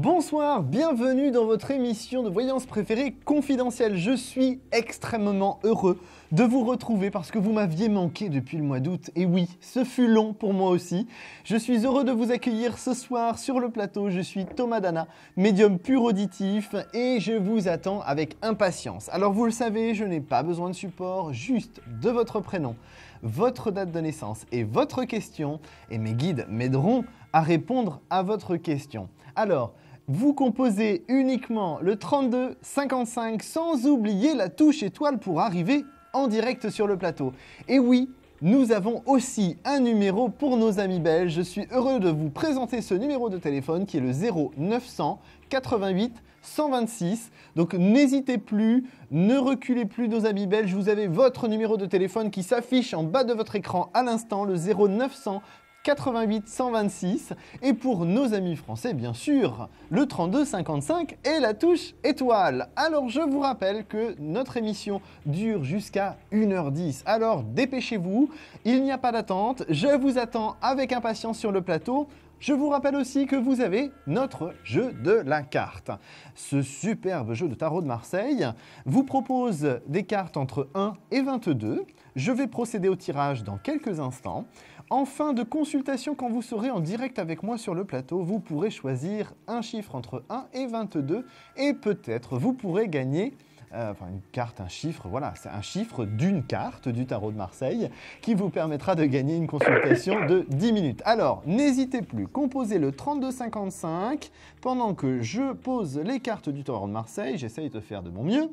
Bonsoir, bienvenue dans votre émission de voyance préférée confidentielle. Je suis extrêmement heureux de vous retrouver parce que vous m'aviez manqué depuis le mois d'août. Et oui, ce fut long pour moi aussi. Je suis heureux de vous accueillir ce soir sur le plateau. Je suis Thomas Dana, médium pur auditif et je vous attends avec impatience. Alors vous le savez, je n'ai pas besoin de support, juste de votre prénom, votre date de naissance et votre question. Et mes guides m'aideront à répondre à votre question. Alors, vous composez uniquement le 32 55 sans oublier la touche étoile pour arriver en direct sur le plateau. Et oui, nous avons aussi un numéro pour nos amis belges. Je suis heureux de vous présenter ce numéro de téléphone qui est le 0900 88 126. Donc n'hésitez plus, ne reculez plus nos amis belges. Vous avez votre numéro de téléphone qui s'affiche en bas de votre écran à l'instant, le 0900 88 126 et pour nos amis français bien sûr le 32 55 et la touche étoile. Alors je vous rappelle que notre émission dure jusqu'à 1h10, alors dépêchez-vous, il n'y a pas d'attente, je vous attends avec impatience sur le plateau. Je vous rappelle aussi que vous avez notre jeu de la carte. Ce superbe jeu de tarot de Marseille vous propose des cartes entre 1 et 22. Je vais procéder au tirage dans quelques instants. En fin de consultation, quand vous serez en direct avec moi sur le plateau, vous pourrez choisir un chiffre entre 1 et 22 et peut-être vous pourrez gagner une carte, un chiffre, voilà, c'est un chiffre d'une carte du tarot de Marseille qui vous permettra de gagner une consultation de 10 minutes. Alors, n'hésitez plus, composez le 3255 pendant que je pose les cartes du tarot de Marseille, j'essaye de faire de mon mieux.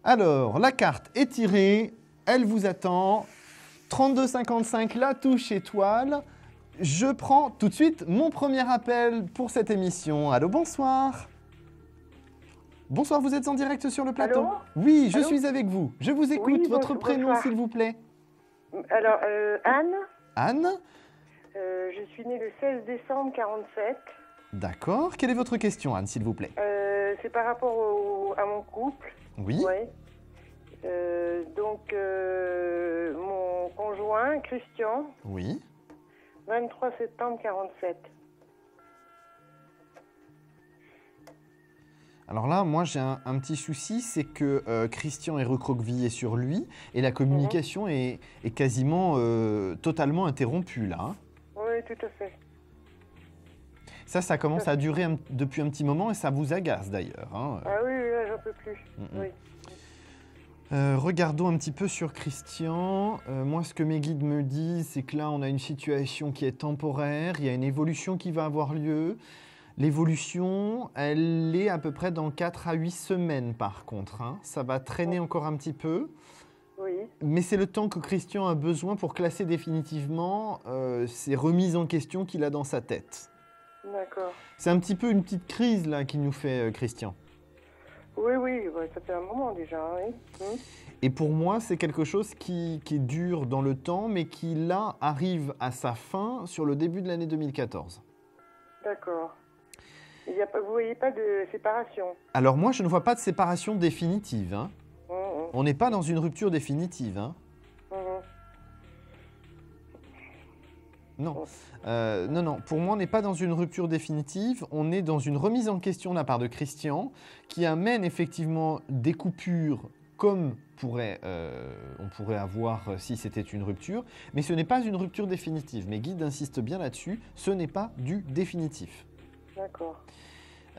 Alors, la carte est tirée, elle vous attend. 3255, la touche étoile. Je prends tout de suite mon premier appel pour cette émission. Allô, bonsoir. Bonsoir, vous êtes en direct sur le plateau? Allô? Oui, je Allô? suis avec vous. Je vous écoute. Oui, Votre prénom, bonsoir. s'il vous plaît. Alors, Anne, Anne? je suis née le 16 décembre 47. D'accord. Quelle est votre question, Anne, s'il vous plaît? C'est par rapport à mon couple. Oui. Ouais. Donc, mon conjoint, Christian, Oui. 23 septembre 47. Alors là, moi, j'ai un petit souci, c'est que Christian est recroquevillé sur lui et la communication est quasiment totalement interrompue, là. Hein. Oui, tout à fait. Ça commence à durer depuis un petit moment et ça vous agace, d'ailleurs. Hein. Ah oui, là, j'en peux plus. Oui. Regardons un petit peu sur Christian. Moi, ce que mes guides me disent, c'est que là, on a une situation qui est temporaire. Il y a une évolution qui va avoir lieu. L'évolution, elle est à peu près dans 4 à 8 semaines, par contre. Hein. Ça va traîner encore un petit peu. Oui. Mais c'est le temps que Christian a besoin pour classer définitivement ces remises en question qu'il a dans sa tête. D'accord. C'est un petit peu une petite crise là qu'il nous fait Christian. Oui, ouais, ça fait un moment déjà, oui. Et pour moi, c'est quelque chose qui est dur dans le temps, mais qui là arrive à sa fin sur le début de l'année 2014. D'accord. Vous ne voyez pas de séparation? Alors moi, je ne vois pas de séparation définitive. Hein. On n'est pas dans une rupture définitive. Hein. Non. Non. Pour moi, on n'est pas dans une rupture définitive. On est dans une remise en question de la part de Christian qui amène effectivement des coupures comme on pourrait avoir si c'était une rupture. Mais ce n'est pas une rupture définitive. Mes guides insistent bien là-dessus. Ce n'est pas du définitif. D'accord.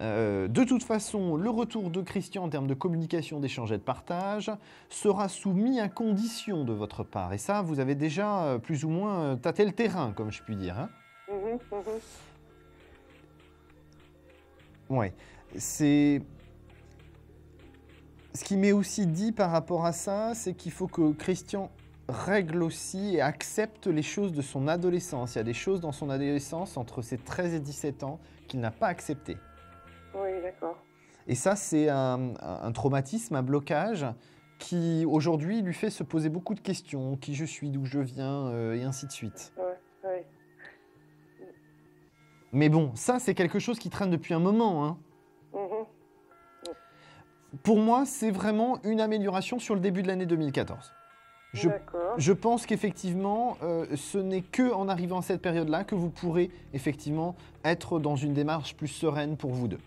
De toute façon, le retour de Christian en termes de communication, d'échange et de partage sera soumis à condition de votre part. Et ça, vous avez déjà plus ou moins tâté le terrain, comme je puis dire. Hein. Ouais. Ce qui m'est aussi dit par rapport à ça, c'est qu'il faut que Christian règle aussi et accepte les choses de son adolescence. Il y a des choses dans son adolescence entre ses 13 et 17 ans qu'il n'a pas acceptées. Oui, d'accord. Et ça, c'est un traumatisme, un blocage qui, aujourd'hui, lui fait se poser beaucoup de questions. Qui je suis, d'où je viens, et ainsi de suite. Ouais. Mais bon, ça, c'est quelque chose qui traîne depuis un moment. Hein. Pour moi, c'est vraiment une amélioration sur le début de l'année 2014. Je, D'accord. je pense qu'effectivement, ce n'est que en arrivant à cette période-là que vous pourrez effectivement être dans une démarche plus sereine pour vous deux.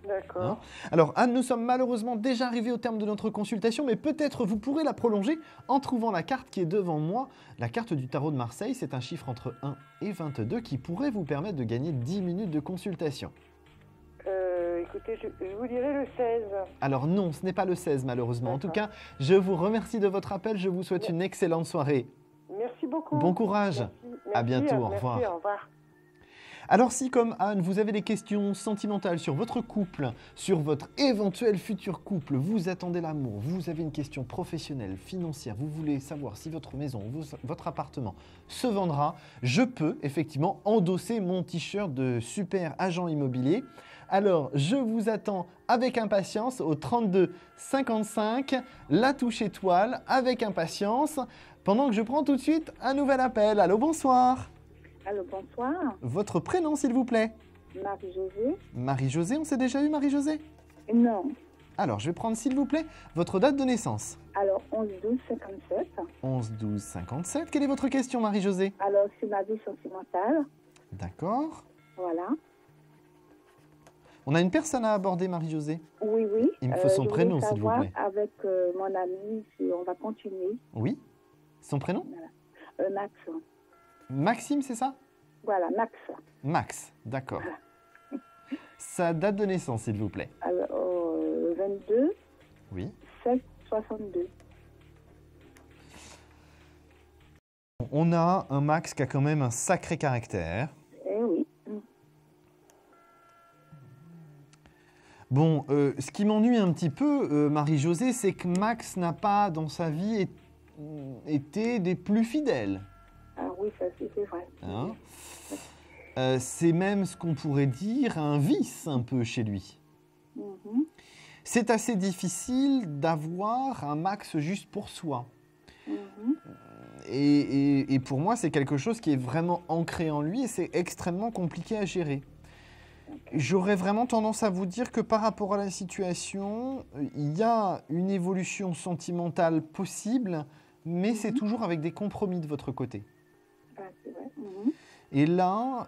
D'accord. Alors Anne, nous sommes malheureusement déjà arrivés au terme de notre consultation, mais peut-être vous pourrez la prolonger en trouvant la carte qui est devant moi. La carte du tarot de Marseille, c'est un chiffre entre 1 et 22 qui pourrait vous permettre de gagner 10 minutes de consultation. Écoutez, je vous dirai le 16. Alors non, ce n'est pas le 16 malheureusement. En tout cas, D'accord. je vous remercie de votre appel, je vous souhaite une excellente soirée. Merci beaucoup. Bon courage. Merci. À bientôt, au Merci, revoir. au revoir. Alors si comme Anne, vous avez des questions sentimentales sur votre couple, sur votre éventuel futur couple, vous attendez l'amour, vous avez une question professionnelle, financière, vous voulez savoir si votre maison, votre appartement se vendra, je peux effectivement endosser mon t-shirt de super agent immobilier. Alors je vous attends avec impatience au 32 55, la touche étoile, avec impatience, pendant que je prends tout de suite un nouvel appel. Allô, bonsoir. Allô, bonsoir. Votre prénom, s'il vous plaît? Marie-Josée. Marie-Josée, on s'est déjà eu, Marie-Josée? Non. Alors, je vais prendre, s'il vous plaît, votre date de naissance. Alors, 11-12-57. 11-12-57. Quelle est votre question, Marie-Josée? Alors, c'est ma vie sentimentale. D'accord. Voilà. On a une personne à aborder, Marie-Josée. Oui, oui. Il me faut son je prénom, voulais s'il vous savoir plaît. avec mon ami si on va continuer. Oui. Son prénom? Max. Maxime, c'est ça? Voilà, Max. Max, d'accord. Sa date de naissance, s'il vous plaît. Alors, 22 Oui. 7 62. On a un Max qui a quand même un sacré caractère. Eh oui. Bon, ce qui m'ennuie un petit peu, Marie-Josée, c'est que Max n'a pas, dans sa vie, été des plus fidèles. Ah oui, ça c'est vrai. Hein. C'est même ce qu'on pourrait dire un vice un peu chez lui. Mhm. C'est assez difficile d'avoir un Max juste pour soi. Mhm. Et pour moi, c'est quelque chose qui est vraiment ancré en lui et c'est extrêmement compliqué à gérer. J'aurais vraiment tendance à vous dire que par rapport à la situation, il y a une évolution sentimentale possible, mais c'est toujours avec des compromis de votre côté. Ah, c'est vrai. Mhm. Et là,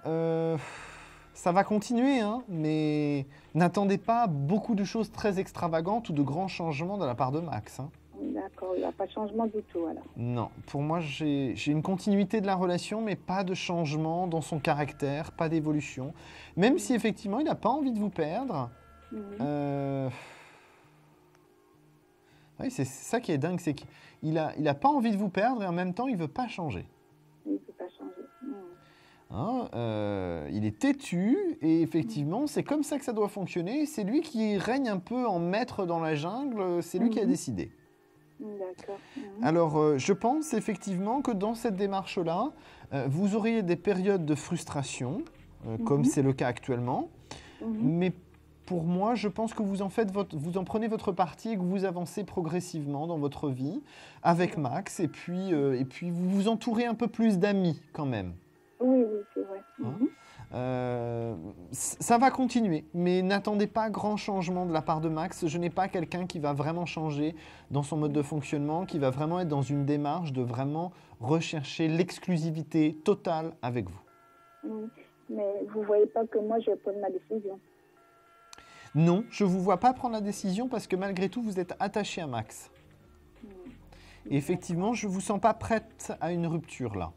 ça va continuer, hein, mais n'attendez pas beaucoup de choses très extravagantes ou de grands changements de la part de Max. Hein. D'accord, il n'y a pas de changement du tout alors. Non, pour moi, j'ai une continuité de la relation, mais pas de changement dans son caractère, pas d'évolution. Même si effectivement, il n'a pas envie de vous perdre. Mhm. Oui, c'est ça qui est dingue, c'est qu'il a pas envie de vous perdre et en même temps, il ne veut pas changer. Il ne peut pas changer. Mhm. Hein, il est têtu et effectivement, c'est comme ça que ça doit fonctionner. C'est lui qui règne un peu en maître dans la jungle, c'est lui qui a décidé. D'accord. Mhm. Alors, je pense effectivement que dans cette démarche-là, vous auriez des périodes de frustration, comme c'est le cas actuellement, Mhm. mais pour moi, je pense que vous en prenez votre parti et que vous avancez progressivement dans votre vie avec Max, et puis vous vous entourez un peu plus d'amis quand même. Oui, oui, c'est vrai. Hein. Mhm. Ça va continuer, mais n'attendez pas grand changement de la part de Max. Je n'ai pas quelqu'un qui va vraiment changer dans son mode de fonctionnement, qui va vraiment être dans une démarche de vraiment rechercher l'exclusivité totale avec vous. Oui. Mais vous ne voyez pas que moi, je vais prendre ma décision. Non, je ne vous vois pas prendre la décision parce que malgré tout, vous êtes attaché à Max. Et effectivement, je ne vous sens pas prête à une rupture là.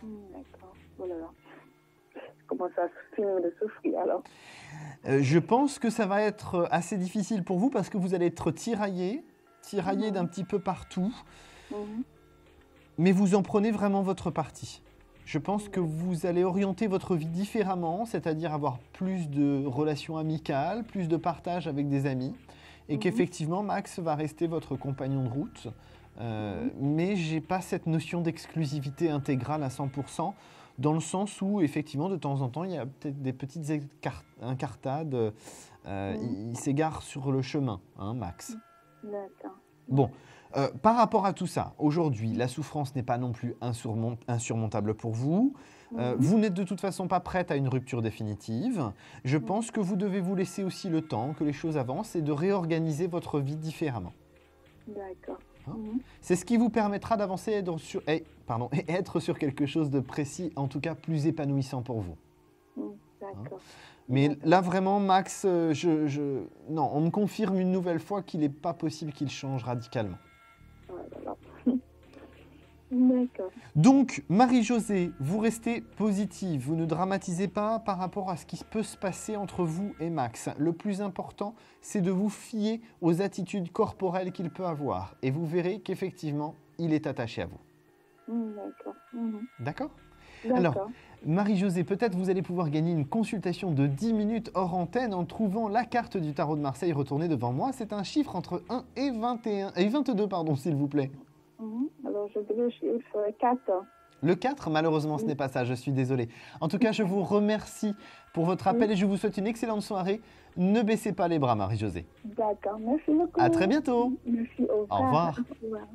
D'accord. Oh là là. Je commence à finir de souffrir alors. Je pense que ça va être assez difficile pour vous parce que vous allez être tiraillé d'un petit peu partout, Mhm. mais vous en prenez vraiment votre parti. Je pense que vous allez orienter votre vie différemment, c'est-à-dire avoir plus de relations amicales, plus de partage avec des amis, et qu'effectivement Max va rester votre compagnon de route. Mais j'ai pas cette notion d'exclusivité intégrale à 100%, dans le sens où effectivement de temps en temps il y a peut-être des petites incartades, il s'égare sur le chemin, hein, Max. D'accord. Bon, par rapport à tout ça, aujourd'hui, la souffrance n'est pas non plus insurmontable pour vous. Vous n'êtes de toute façon pas prête à une rupture définitive. Je pense que vous devez vous laisser aussi le temps que les choses avancent et de réorganiser votre vie différemment. D'accord. C'est ce qui vous permettra d'avancer et être sur quelque chose de précis, en tout cas plus épanouissant pour vous. D'accord. Mais là, vraiment, Max, non, on me confirme une nouvelle fois qu'il n'est pas possible qu'il change radicalement. Voilà. D'accord. Donc, Marie-Josée, vous restez positive, vous ne dramatisez pas par rapport à ce qui peut se passer entre vous et Max. Le plus important, c'est de vous fier aux attitudes corporelles qu'il peut avoir. Et vous verrez qu'effectivement, il est attaché à vous. D'accord. D'accord ? D'accord. Alors, Marie-Josée, peut-être vous allez pouvoir gagner une consultation de 10 minutes hors antenne en trouvant la carte du tarot de Marseille retournée devant moi. C'est un chiffre entre 1 et 22, s'il vous plaît. Alors, je dirais le chiffre 4. Le 4, malheureusement, ce n'est pas ça, je suis désolé. En tout cas, je vous remercie pour votre appel et je vous souhaite une excellente soirée. Ne baissez pas les bras, Marie-Josée. D'accord, merci beaucoup. À très bientôt. Merci, au revoir. Au revoir. Au revoir.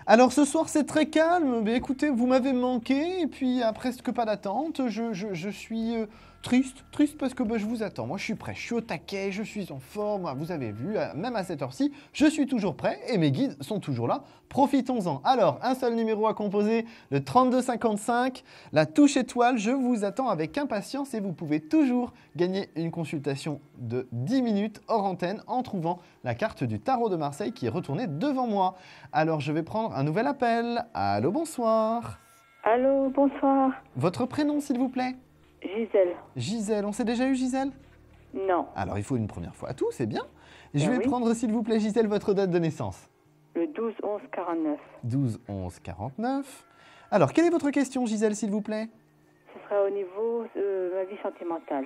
Alors ce soir c'est très calme, mais écoutez, vous m'avez manqué et puis à presque pas d'attente, je suis triste parce que je vous attends, moi je suis prêt, je suis au taquet, je suis en forme, vous avez vu, même à cette heure-ci, je suis toujours prêt et mes guides sont toujours là, profitons-en. Alors un seul numéro à composer, le 3255, la touche étoile, je vous attends avec impatience et vous pouvez toujours gagner une consultation de 10 minutes hors antenne en trouvant la carte du tarot de Marseille qui est retournée devant moi. Alors je vais prendre un nouvel appel. Allô, bonsoir. Allô, bonsoir. Votre prénom, s'il vous plaît? Gisèle. Gisèle, on s'est déjà eu, Gisèle? Non. Alors, il faut une première fois à tout, c'est bien. Je vais oui. prendre, s'il vous plaît, Gisèle, votre date de naissance. Le 12-11-49. 12-11-49. Alors, quelle est votre question, Gisèle, s'il vous plaît? Ce sera au niveau de ma vie sentimentale.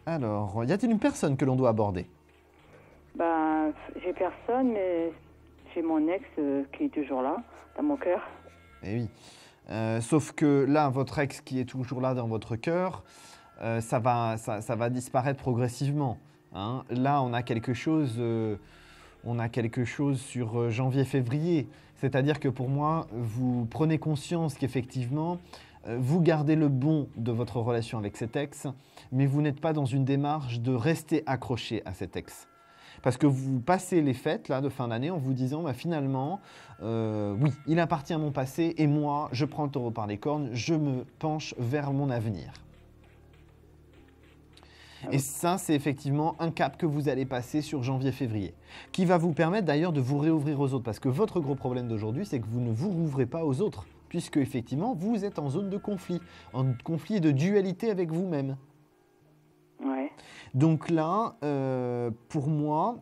Alors, y a-t-il une personne que l'on doit aborder? Ben, j'ai personne, mais j'ai mon ex qui est toujours là, dans mon cœur. Eh oui. Sauf que là, votre ex qui est toujours là dans votre cœur, ça va disparaître progressivement. Hein. Là, on a quelque chose sur janvier-février. C'est-à-dire que pour moi, vous prenez conscience qu'effectivement, vous gardez le bon de votre relation avec cet ex, mais vous n'êtes pas dans une démarche de rester accroché à cet ex. Parce que vous passez les fêtes là, de fin d'année en vous disant finalement, oui, il appartient à mon passé et moi, je prends le taureau par les cornes, je me penche vers mon avenir. Et ça, c'est effectivement un cap que vous allez passer sur janvier-février, qui va vous permettre d'ailleurs de vous réouvrir aux autres. Parce que votre gros problème d'aujourd'hui, c'est que vous ne vous rouvrez pas aux autres, puisque effectivement, vous êtes en zone de conflit, en conflit et de dualité avec vous-même. Ouais. Donc là, pour moi,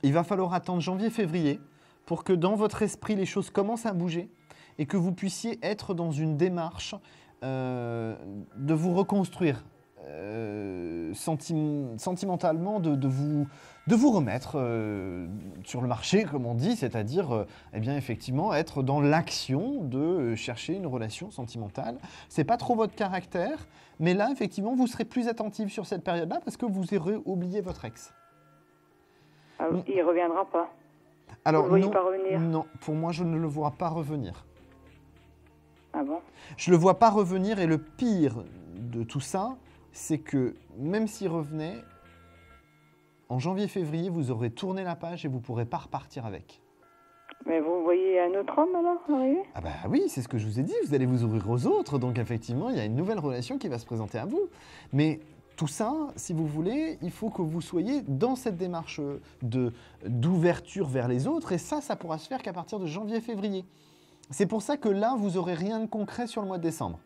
il va falloir attendre janvier-février pour que dans votre esprit, les choses commencent à bouger et que vous puissiez être dans une démarche de vous reconstruire sentimentalement, de vous remettre sur le marché, comme on dit, c'est-à-dire eh bien, effectivement être dans l'action de chercher une relation sentimentale. Ce n'est pas trop votre caractère, mais là, effectivement, vous serez plus attentif sur cette période-là parce que vous aurez oublié votre ex. Alors, il ne reviendra pas. Alors, vous ne le voyez pas revenir? Non, pour moi, je ne le vois pas revenir. Ah bon? Je ne le vois pas revenir et le pire de tout ça, c'est que même s'il revenait, en janvier-février, vous aurez tourné la page et vous ne pourrez pas repartir avec. Mais vous voyez un autre homme alors arriver? Ah bah oui, c'est ce que je vous ai dit, vous allez vous ouvrir aux autres, donc effectivement, il y a une nouvelle relation qui va se présenter à vous. Mais tout ça, si vous voulez, il faut que vous soyez dans cette démarche d'ouverture vers les autres, et ça pourra se faire qu'à partir de janvier-février. C'est pour ça que là, vous n'aurez rien de concret sur le mois de décembre.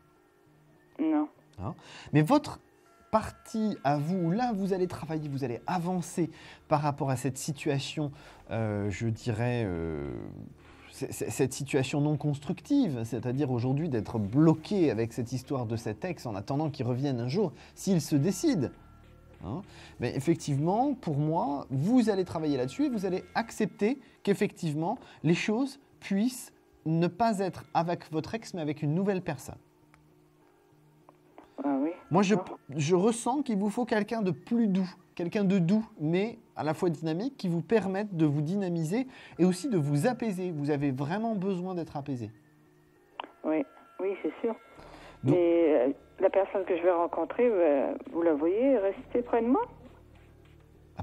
Non. Hein? Mais votre partie à vous, là vous allez travailler, vous allez avancer par rapport à cette situation, je dirais, cette situation non constructive, c'est-à-dire aujourd'hui d'être bloqué avec cette histoire de cet ex en attendant qu'il revienne un jour, s'il se décide. Hein? Mais effectivement, pour moi, vous allez travailler là-dessus et vous allez accepter qu'effectivement, les choses puissent ne pas être avec votre ex, mais avec une nouvelle personne. Ah oui. Moi, je ressens qu'il vous faut quelqu'un de plus doux, quelqu'un de doux, mais à la fois dynamique, qui vous permette de vous dynamiser et aussi de vous apaiser. Vous avez vraiment besoin d'être apaisé. Oui, oui, c'est sûr. Donc, mais la personne que je vais rencontrer, vous la voyez rester près de moi?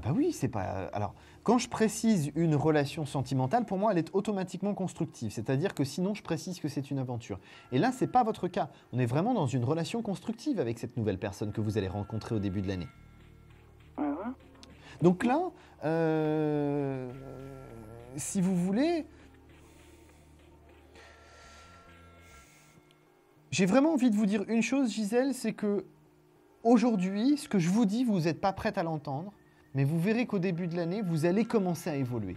ah bah oui, c'est pas... Alors, Quand je précise une relation sentimentale, pour moi, elle est automatiquement constructive. C'est-à-dire que sinon, je précise que c'est une aventure. Et là, ce n'est pas votre cas. On est vraiment dans une relation constructive avec cette nouvelle personne que vous allez rencontrer au début de l'année. Donc là, si vous voulez, j'ai vraiment envie de vous dire une chose, Gisèle, c'est que aujourd'hui, ce que je vous dis, vous n'êtes pas prête à l'entendre. Mais vous verrez qu'au début de l'année, vous allez commencer à évoluer.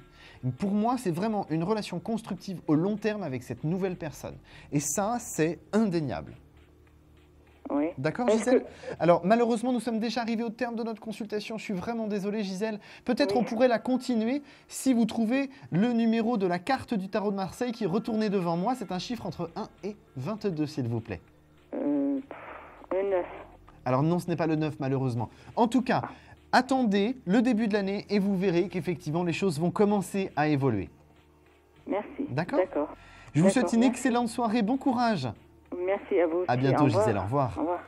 Pour moi, c'est vraiment une relation constructive au long terme avec cette nouvelle personne. Et ça, c'est indéniable. Oui. D'accord, Gisèle ? Alors, malheureusement, nous sommes déjà arrivés au terme de notre consultation. Je suis vraiment désolé, Gisèle. Peut-être on pourrait la continuer si vous trouvez le numéro de la carte du tarot de Marseille qui est retourné devant moi. C'est un chiffre entre 1 et 22, s'il vous plaît. Le 9. Alors non, ce n'est pas le 9, malheureusement. En tout cas... Attendez le début de l'année et vous verrez qu'effectivement les choses vont commencer à évoluer. Merci. D'accord ? D'accord. Je vous souhaite une Merci. excellente soirée, bon courage. Merci à vous aussi. À bientôt, Au revoir. Gisèle, au revoir. Au revoir.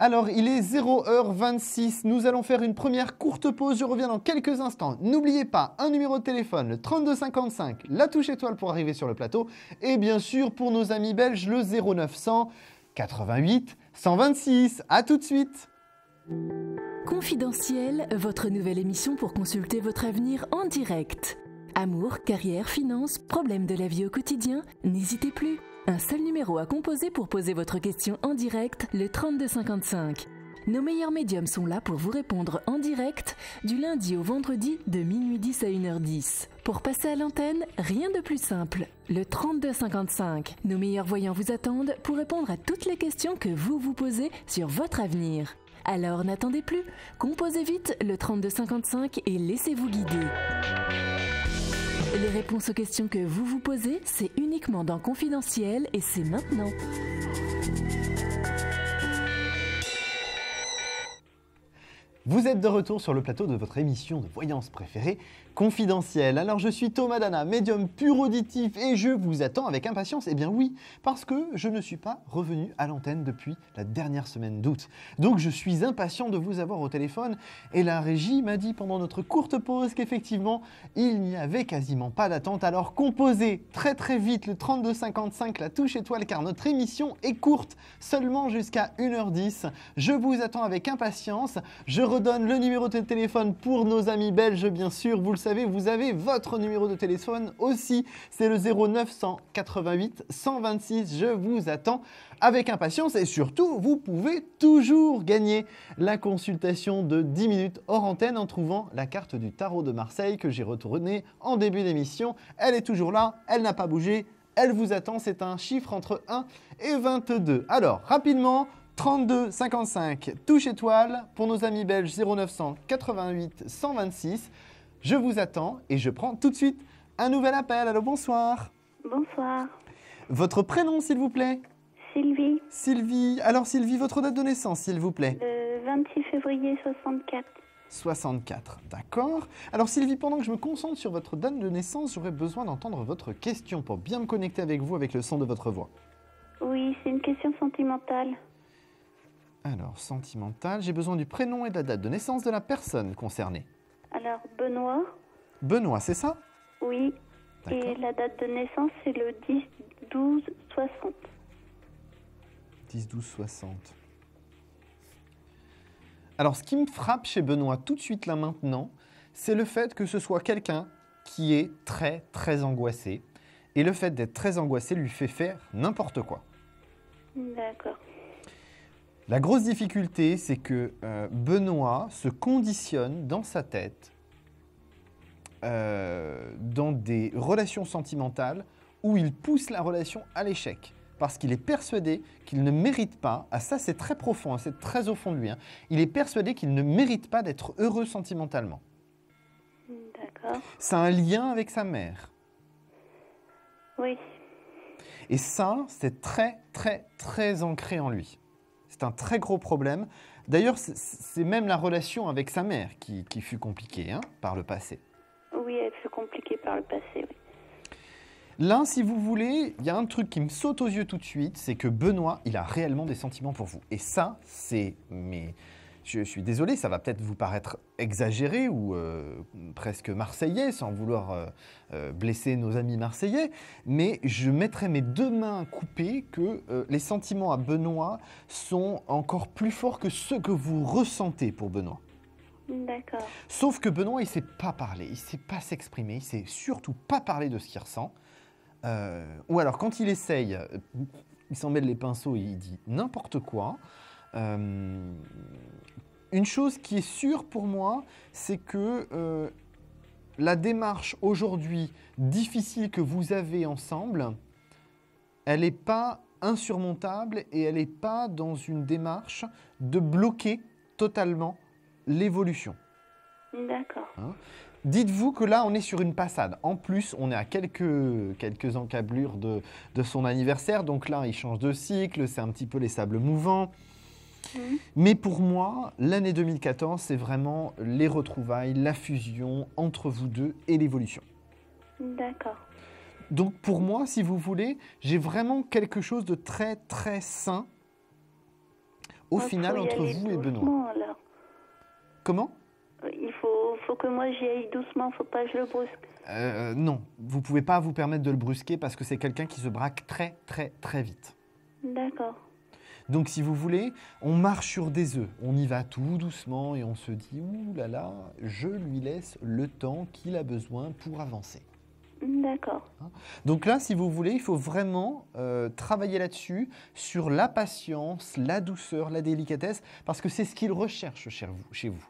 Alors, il est 0h26, nous allons faire une première courte pause, je reviens dans quelques instants. N'oubliez pas, un numéro de téléphone, le 3255, la touche étoile pour arriver sur le plateau, et bien sûr, pour nos amis belges, le 0900 88 126. À tout de suite. Confidentiel, votre nouvelle émission pour consulter votre avenir en direct. Amour, carrière, finances, problèmes de la vie au quotidien, n'hésitez plus. Un seul numéro à composer pour poser votre question en direct, le 3255. Nos meilleurs médiums sont là pour vous répondre en direct du lundi au vendredi de minuit 10 à 1h10. Pour passer à l'antenne, rien de plus simple. Le 3255. Nos meilleurs voyants vous attendent pour répondre à toutes les questions que vous vous posez sur votre avenir. Alors n'attendez plus, composez vite le 3255 et laissez-vous guider. Les réponses aux questions que vous vous posez, c'est uniquement dans Confidentiel et c'est maintenant. Vous êtes de retour sur le plateau de votre émission de voyance préférée, Confidentiel. Alors je suis Thomas Dana, médium pur auditif et je vous attends avec impatience. Eh bien oui, parce que je ne suis pas revenu à l'antenne depuis la dernière semaine d'août. Donc je suis impatient de vous avoir au téléphone et la régie m'a dit pendant notre courte pause qu'effectivement il n'y avait quasiment pas d'attente. Alors composez très très vite le 3255, la touche étoile, car notre émission est courte, seulement jusqu'à 1h10. Je vous attends avec impatience. Je redonne le numéro de téléphone pour nos amis belges, bien sûr. Vous le savez, vous avez votre numéro de téléphone aussi. C'est le 0988 126. Je vous attends avec impatience et surtout, vous pouvez toujours gagner la consultation de 10 minutes hors antenne en trouvant la carte du tarot de Marseille que j'ai retournée en début d'émission. Elle est toujours là, elle n'a pas bougé, elle vous attend. C'est un chiffre entre 1 et 22. Alors, rapidement, 32 55, touche étoile pour nos amis belges 0900 88 126. Je vous attends et je prends tout de suite un nouvel appel. Allô, bonsoir. Bonsoir, Votre prénom, s'il vous plaît ? Sylvie, Sylvie. Alors, Sylvie, votre date de naissance, s'il vous plaît ? le 26 février 64. 64, d'accord. Alors, Sylvie, pendant que je me concentre sur votre date de naissance, j'aurais besoin d'entendre votre question pour bien me connecter avec vous avec le son de votre voix. Oui, c'est une question sentimentale. Alors, sentimental, j'ai besoin du prénom et de la date de naissance de la personne concernée. Alors, Benoît, Benoît, c'est ça ? oui, D'accord. et la date de naissance, c'est le 10-12-60. 10-12-60. Alors, ce qui me frappe chez Benoît tout de suite là maintenant, c'est le fait que ce soit quelqu'un qui est très, très angoissé. Et le fait d'être très angoissé lui fait faire n'importe quoi. D'accord. La grosse difficulté, c'est que Benoît se conditionne dans sa tête dans des relations sentimentales où il pousse la relation à l'échec. Parce qu'il est persuadé qu'il ne mérite pas, ah ça c'est très profond, hein, c'est très au fond de lui, hein, il est persuadé qu'il ne mérite pas d'être heureux sentimentalement. D'accord. Ça a un lien avec sa mère. Oui. Et ça, c'est très, très, très ancré en lui. C'est un très gros problème. D'ailleurs, c'est même la relation avec sa mère qui fut compliquée hein, par le passé. Oui, elle fut compliquée par le passé, oui. Là, si vous voulez, il y a un truc qui me saute aux yeux tout de suite, c'est que Benoît, il a réellement des sentiments pour vous. Et ça, c'est je suis désolé, ça va peut-être vous paraître exagéré ou presque marseillais, sans vouloir blesser nos amis marseillais, mais je mettrai mes 2 mains coupées que les sentiments à Benoît sont encore plus forts que ceux que vous ressentez pour Benoît. D'accord. Sauf que Benoît, il ne sait pas parler, il ne sait pas s'exprimer, il ne sait surtout pas parler de ce qu'il ressent. Ou alors, quand il essaye, il s'en mêle les pinceaux et il dit n'importe quoi. Une chose qui est sûre pour moi, c'est que la démarche aujourd'hui difficile que vous avez ensemble, elle n'est pas insurmontable et elle n'est pas dans une démarche de bloquer totalement l'évolution. D'accord. Dites-vous que là, on est sur une passade. En plus, on est à quelques encablures de son anniversaire. Donc là, il change de cycle, c'est un petit peu les sables mouvants. Mais pour moi, l'année 2014, c'est vraiment les retrouvailles, la fusion entre vous deux et l'évolution. D'accord. Donc pour moi, si vous voulez, j'ai vraiment quelque chose de très très sain au final entre vous et Benoît. Alors. Comment ? Il faut que moi j'y aille doucement, faut pas que je le brusque. Non, vous ne pouvez pas vous permettre de le brusquer parce que c'est quelqu'un qui se braque très très très vite. D'accord. Donc si vous voulez, on marche sur des œufs, on y va tout doucement et on se dit « Ouh là là, je lui laisse le temps qu'il a besoin pour avancer ». D'accord. Donc là, si vous voulez, il faut vraiment travailler là-dessus, sur la patience, la douceur, la délicatesse, parce que c'est ce qu'il recherche chez vous.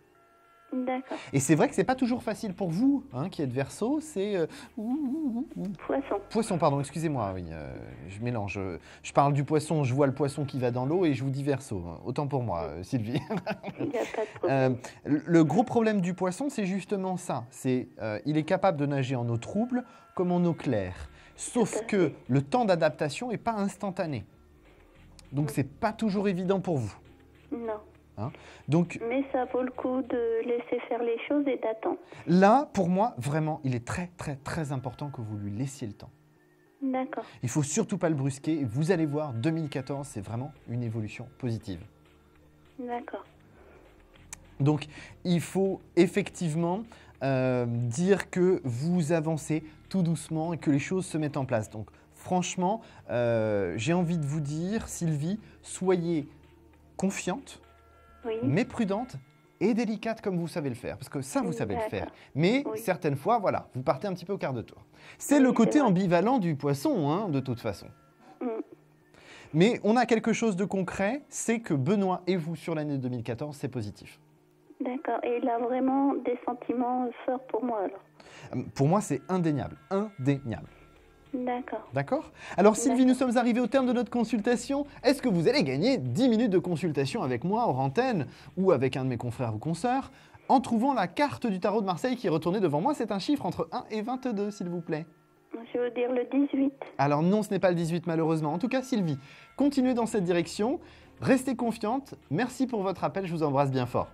D'accord. Et c'est vrai que ce n'est pas toujours facile pour vous, qui êtes Verseau, c'est... Poisson. Poisson, pardon, excusez-moi, oui, je mélange. Je parle du poisson, je vois le poisson qui va dans l'eau et je vous dis Verseau. Autant pour moi, Sylvie. Il n'y a pas de problème. Le gros problème du poisson, c'est justement ça. Il est capable de nager en eau trouble comme en eau claire. Sauf que le temps d'adaptation n'est pas instantané. Donc, ce n'est pas toujours évident pour vous. Non. Donc, mais ça vaut le coup de laisser faire les choses et d'attendre. Là, pour moi, vraiment, il est très, très, très important que vous lui laissiez le temps. D'accord. Il ne faut surtout pas le brusquer. Vous allez voir, 2014, c'est vraiment une évolution positive. D'accord. Donc, il faut effectivement dire que vous avancez tout doucement et que les choses se mettent en place. Donc, franchement, j'ai envie de vous dire, Sylvie, soyez confiante, oui, mais prudente et délicate comme vous savez le faire. Parce que ça, vous savez le faire. Mais oui, certaines fois, voilà, vous partez un petit peu au quart de tour. C'est le côté ambivalent du poisson, de toute façon. Mais on a quelque chose de concret, c'est que Benoît et vous, sur l'année 2014, c'est positif. D'accord. Et il a vraiment des sentiments forts pour moi, alors? Pour moi, c'est indéniable. Indéniable. D'accord. D'accord ? Alors Sylvie, nous sommes arrivés au terme de notre consultation. Est-ce que vous allez gagner 10 minutes de consultation avec moi hors antenne ou avec un de mes confrères ou consoeurs en trouvant la carte du tarot de Marseille qui est retournée devant moi? C'est un chiffre entre 1 et 22, s'il vous plaît. Je veux dire le 18. Alors non, ce n'est pas le 18 malheureusement. En tout cas, Sylvie, continuez dans cette direction. Restez confiante. Merci pour votre appel. Je vous embrasse bien fort.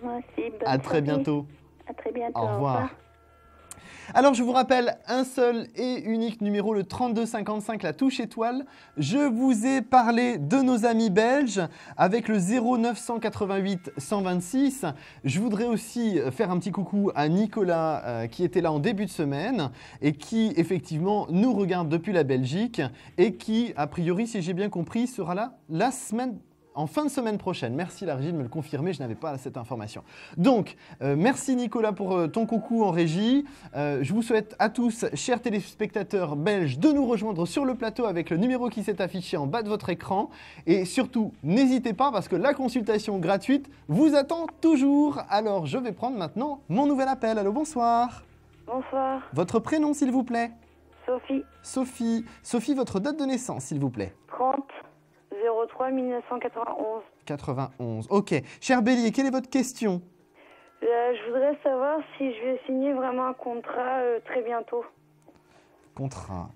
Moi aussi. À très bientôt. À très bientôt. Au revoir. Alors, je vous rappelle un seul et unique numéro, le 3255, la touche étoile. Je vous ai parlé de nos amis belges avec le 0988 126. Je voudrais aussi faire un petit coucou à Nicolas qui était là en début de semaine et qui, effectivement, nous regarde depuis la Belgique et qui, a priori, si j'ai bien compris, sera là la semaine en fin de semaine prochaine. Merci la régie de me le confirmer, je n'avais pas cette information. Donc, merci Nicolas pour ton coucou en régie. Je vous souhaite à tous, chers téléspectateurs belges, de nous rejoindre sur le plateau avec le numéro qui s'est affiché en bas de votre écran. Et surtout, n'hésitez pas parce que la consultation gratuite vous attend toujours. Alors, je vais prendre maintenant mon nouvel appel. Allô, bonsoir. Bonsoir. Votre prénom, s'il vous plaît? Sophie. Sophie. Sophie, votre date de naissance, s'il vous plaît? 30 03 1991. 91. Ok. Cher Bélier, quelle est votre question? Je voudrais savoir si je vais signer vraiment un contrat très bientôt. Contrat.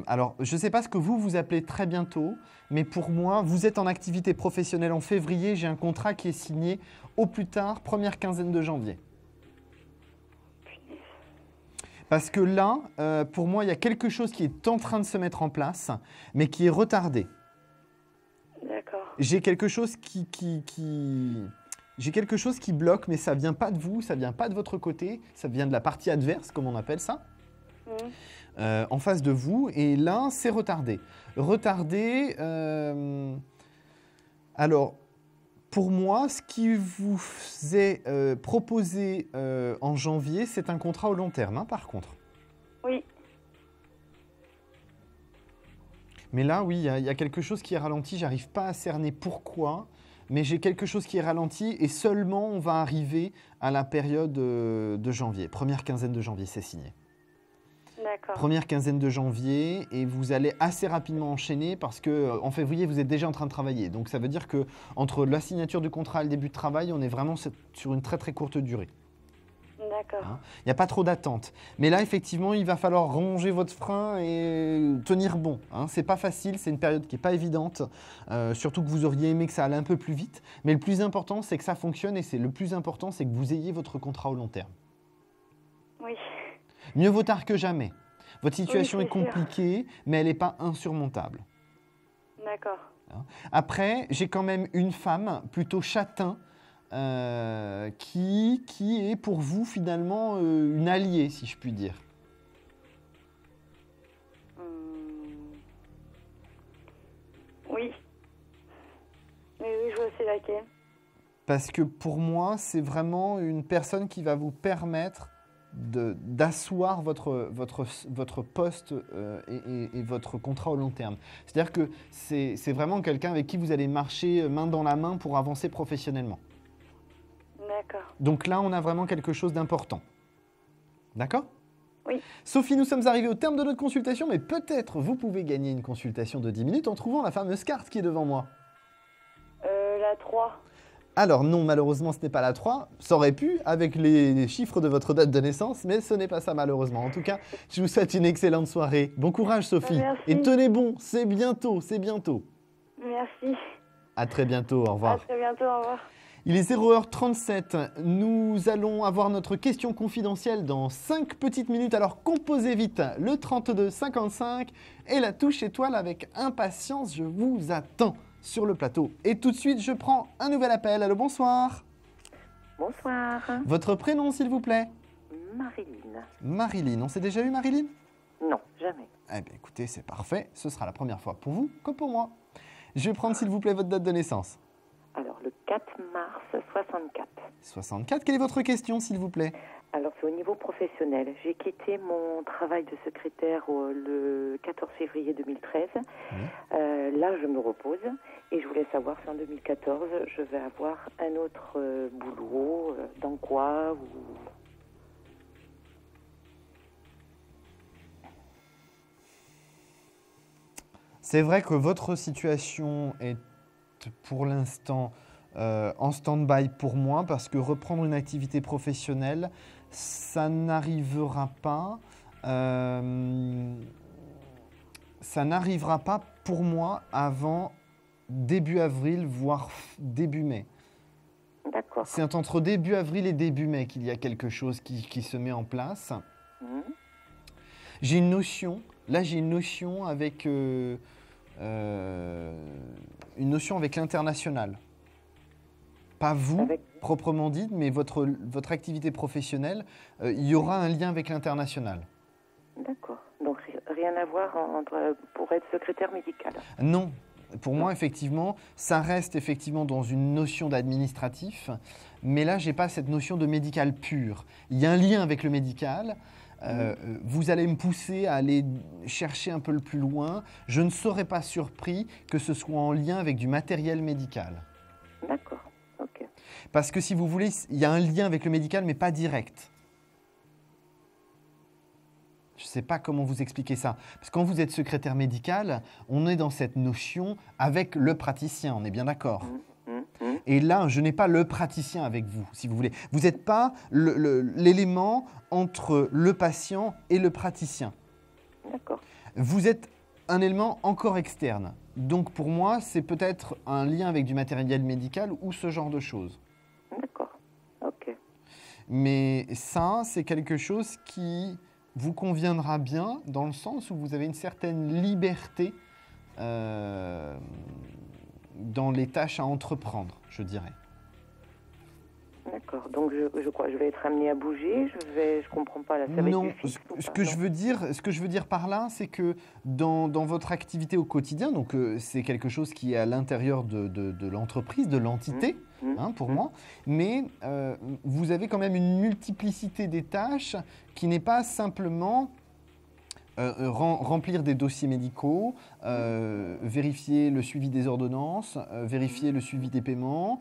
Alors, je ne sais pas ce que vous appelez très bientôt, mais pour moi, vous êtes en activité professionnelle en février. J'ai un contrat qui est signé au plus tard, première quinzaine de janvier. Parce que là, pour moi, il y a quelque chose qui est en train de se mettre en place, mais qui est retardé. J'ai quelque chose j'ai quelque chose qui bloque, mais ça vient pas de vous, ça vient pas de votre côté, ça vient de la partie adverse, comme on appelle ça, en face de vous. Et là, c'est retardé. Retardé. Alors, pour moi, ce qui vous est proposé en janvier, c'est un contrat au long terme, hein, par contre. Oui. Mais là, oui, il y a quelque chose qui est ralenti. J'arrive pas à cerner pourquoi, mais j'ai quelque chose qui est ralenti et seulement on va arriver à la période de janvier. Première quinzaine de janvier, c'est signé. D'accord. Première quinzaine de janvier et vous allez assez rapidement enchaîner parce que en février, vous êtes déjà en train de travailler. Donc ça veut dire que entre la signature du contrat et le début de travail, on est vraiment sur une très très courte durée. D'accord. Hein. Il n'y a pas trop d'attente. Mais là, effectivement, il va falloir ronger votre frein et tenir bon. Hein. C'est pas facile, c'est une période qui n'est pas évidente. Surtout que vous auriez aimé que ça allait un peu plus vite. Mais le plus important, c'est que ça fonctionne et le plus important, c'est que vous ayez votre contrat au long terme. Oui. Mieux vaut tard que jamais. Votre situation Oui, est c'est sûr. compliquée, mais elle n'est pas insurmontable. D'accord. Hein. Après, j'ai quand même une femme plutôt châtain qui est pour vous finalement une alliée, si je puis dire. Oui. Oui, je vois c'est laquelle. Parce que pour moi, c'est vraiment une personne qui va vous permettre d'asseoir votre poste et votre contrat au long terme. C'est-à-dire que c'est vraiment quelqu'un avec qui vous allez marcher main dans la main pour avancer professionnellement. D'accord. Donc là, on a vraiment quelque chose d'important. D'accord ? Oui. Sophie, nous sommes arrivés au terme de notre consultation, mais peut-être vous pouvez gagner une consultation de 10 minutes en trouvant la fameuse carte qui est devant moi. La 3. Alors non, malheureusement, ce n'est pas la 3. Ça aurait pu avec les chiffres de votre date de naissance, mais ce n'est pas ça malheureusement. En tout cas, je vous souhaite une excellente soirée. Bon courage Sophie. Merci. Et tenez bon, c'est bientôt, c'est bientôt. Merci. À très bientôt, au revoir. À très bientôt, au revoir. Il est 0h37. Nous allons avoir notre question confidentielle dans 5 petites minutes. Alors composez vite le 32 55 et la touche étoile avec impatience. Je vous attends sur le plateau. Et tout de suite, je prends un nouvel appel. Allô, bonsoir. Bonsoir, Votre prénom, s'il vous plaît? Marilyn. Marilyn. On s'est déjà eu, Marilyn? Non, jamais. Eh bien, écoutez, c'est parfait. Ce sera la première fois pour vous que pour moi. Je vais prendre, s'il vous plaît, votre date de naissance. Alors, le 4 mars 64. 64. Quelle est votre question, s'il vous plaît? Alors, c'est au niveau professionnel. J'ai quitté mon travail de secrétaire le 14 février 2013. Là, je me repose et je voulais savoir si en 2014, je vais avoir un autre boulot, dans quoi ou... C'est vrai que votre situation est pour l'instant en stand-by pour moi parce que reprendre une activité professionnelle, ça n'arrivera pas. Ça n'arrivera pas pour moi avant début avril, voire début mai. D'accord. C'est entre début avril et début mai qu'il y a quelque chose qui se met en place. J'ai une notion, là j'ai une notion avec l'international. Pas vous, proprement dit, mais votre activité professionnelle, il y aura un lien avec l'international. D'accord. Donc rien à voir pour être secrétaire médical. Non. Pour moi, effectivement, ça reste effectivement dans une notion d'administratif, mais là, je n'ai pas cette notion de médical pur. Il y a un lien avec le médical. Vous allez me pousser à aller chercher un peu le plus loin. Je ne serais pas surpris que ce soit en lien avec du matériel médical. D'accord, ok. Parce que si vous voulez, il y a un lien avec le médical, mais pas direct. Je ne sais pas comment vous expliquer ça. Parce que quand vous êtes secrétaire médical, on est dans cette notion avec le praticien, on est bien d'accord. Et là, je n'ai pas le praticien avec vous, si vous voulez. Vous n'êtes pas l'élément entre le patient et le praticien. D'accord. Vous êtes un élément encore externe. Donc pour moi, c'est peut-être un lien avec du matériel médical ou ce genre de choses. D'accord, ok. Mais ça, c'est quelque chose qui vous conviendra bien dans le sens où vous avez une certaine liberté dans les tâches à entreprendre, je dirais. D'accord. Donc je crois que je vais être amenée à bouger. Je comprends pas là. Ça va être Non, du fixe ou ce pas? que Non. ce que je veux dire par là, c'est que dans votre activité au quotidien, donc c'est quelque chose qui est à l'intérieur de l'entreprise, de l'entité, pour moi, mais vous avez quand même une multiplicité des tâches qui n'est pas simplement remplir des dossiers médicaux, vérifier le suivi des ordonnances, vérifier le suivi des paiements,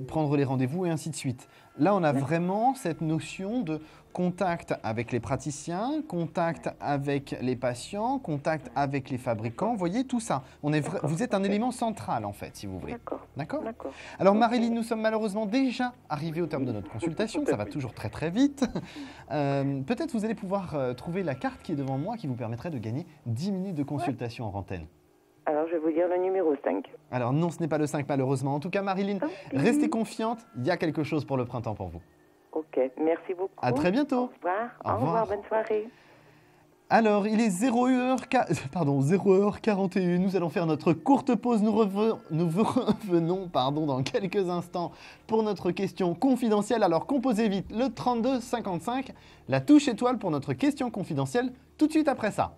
prendre les rendez-vous et ainsi de suite. Là, on a vraiment cette notion de contact avec les praticiens, contact avec les patients, contact avec les fabricants. Vous voyez, tout ça. Vous êtes un élément central, en fait, si vous voulez. D'accord. D'accord. Alors, Marilyn, nous sommes malheureusement déjà arrivés au terme de notre consultation. Ça va toujours très, très vite. Peut-être vous allez pouvoir trouver la carte qui est devant moi qui vous permettrait de gagner 10 minutes de consultation en antenne. Alors, je vais vous dire le numéro 5. Alors non, ce n'est pas le 5 malheureusement. En tout cas, Marilyn, restez confiante. Il y a quelque chose pour le printemps pour vous. Ok, merci beaucoup. À très bientôt. Au revoir. Au revoir. Bonne soirée. Alors, il est 0h41. Nous allons faire notre courte pause. Nous revenons dans quelques instants pour notre question confidentielle. Alors, composez vite le 32 55, la touche étoile pour notre question confidentielle tout de suite après ça.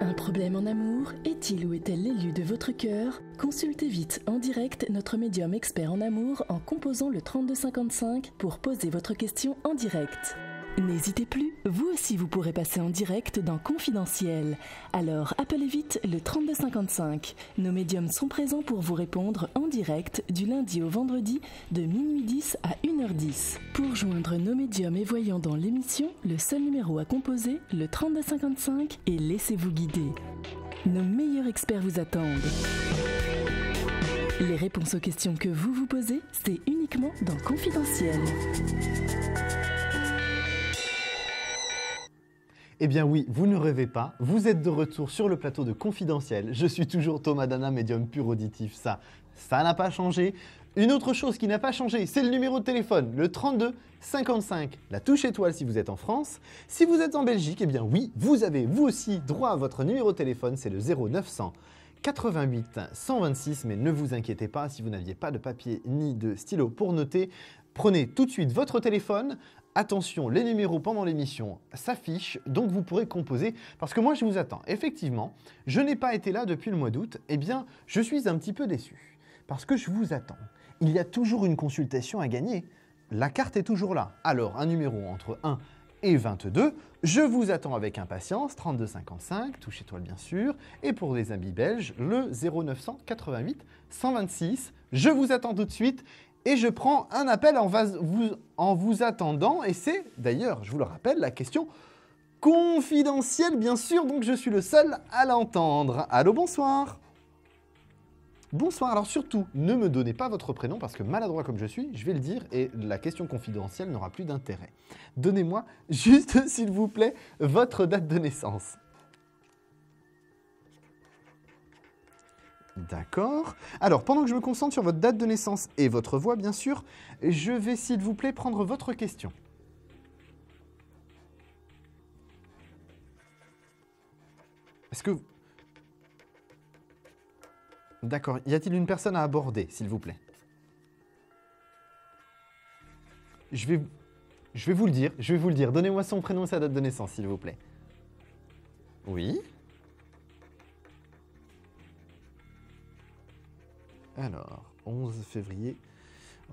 Un problème en amour? Est-il ou est-elle l'élu de votre cœur? Consultez vite en direct notre médium expert en amour en composant le 3255 pour poser votre question en direct. N'hésitez plus, vous aussi vous pourrez passer en direct dans Confidentiel. Alors appelez vite le 3255. Nos médiums sont présents pour vous répondre en direct du lundi au vendredi de minuit 10 à 1h10. Pour joindre nos médiums et voyants dans l'émission, le seul numéro à composer, le 3255, et laissez-vous guider. Nos meilleurs experts vous attendent. Les réponses aux questions que vous vous posez, c'est uniquement dans Confidentiel. Eh bien oui, vous ne rêvez pas, vous êtes de retour sur le plateau de Confidentiel. Je suis toujours Thomas Dana, médium pur auditif. Ça n'a pas changé. Une autre chose qui n'a pas changé, c'est le numéro de téléphone, le 32 55, la touche étoile si vous êtes en France. Si vous êtes en Belgique, eh bien oui, vous avez vous aussi droit à votre numéro de téléphone, c'est le 0900 88 126, mais ne vous inquiétez pas, si vous n'aviez pas de papier ni de stylo pour noter, prenez tout de suite votre téléphone. Attention, les numéros pendant l'émission s'affichent, donc vous pourrez composer, parce que moi je vous attends. Effectivement, je n'ai pas été là depuis le mois d'août, eh bien je suis un petit peu déçu, parce que je vous attends. Il y a toujours une consultation à gagner, la carte est toujours là. Alors un numéro entre 1 et 22, je vous attends avec impatience, 3255, touche étoile bien sûr, et pour les amis belges, le 0900 88 126. Je vous attends tout de suite. Et je prends un appel en vous attendant. Et c'est, d'ailleurs, je vous le rappelle, la question confidentielle, bien sûr. Donc, je suis le seul à l'entendre. Allô, bonsoir. Bonsoir. Alors, surtout, ne me donnez pas votre prénom parce que maladroit comme je suis, je vais le dire et la question confidentielle n'aura plus d'intérêt. Donnez-moi juste, s'il vous plaît, votre date de naissance. D'accord. Alors, pendant que je me concentre sur votre date de naissance et votre voix, bien sûr, je vais, s'il vous plaît, prendre votre question. Est-ce que... D'accord. Y a-t-il une personne à aborder, s'il vous plaît? Je vais vous le dire. Donnez-moi son prénom et sa date de naissance, s'il vous plaît. Oui. Alors, 11 février,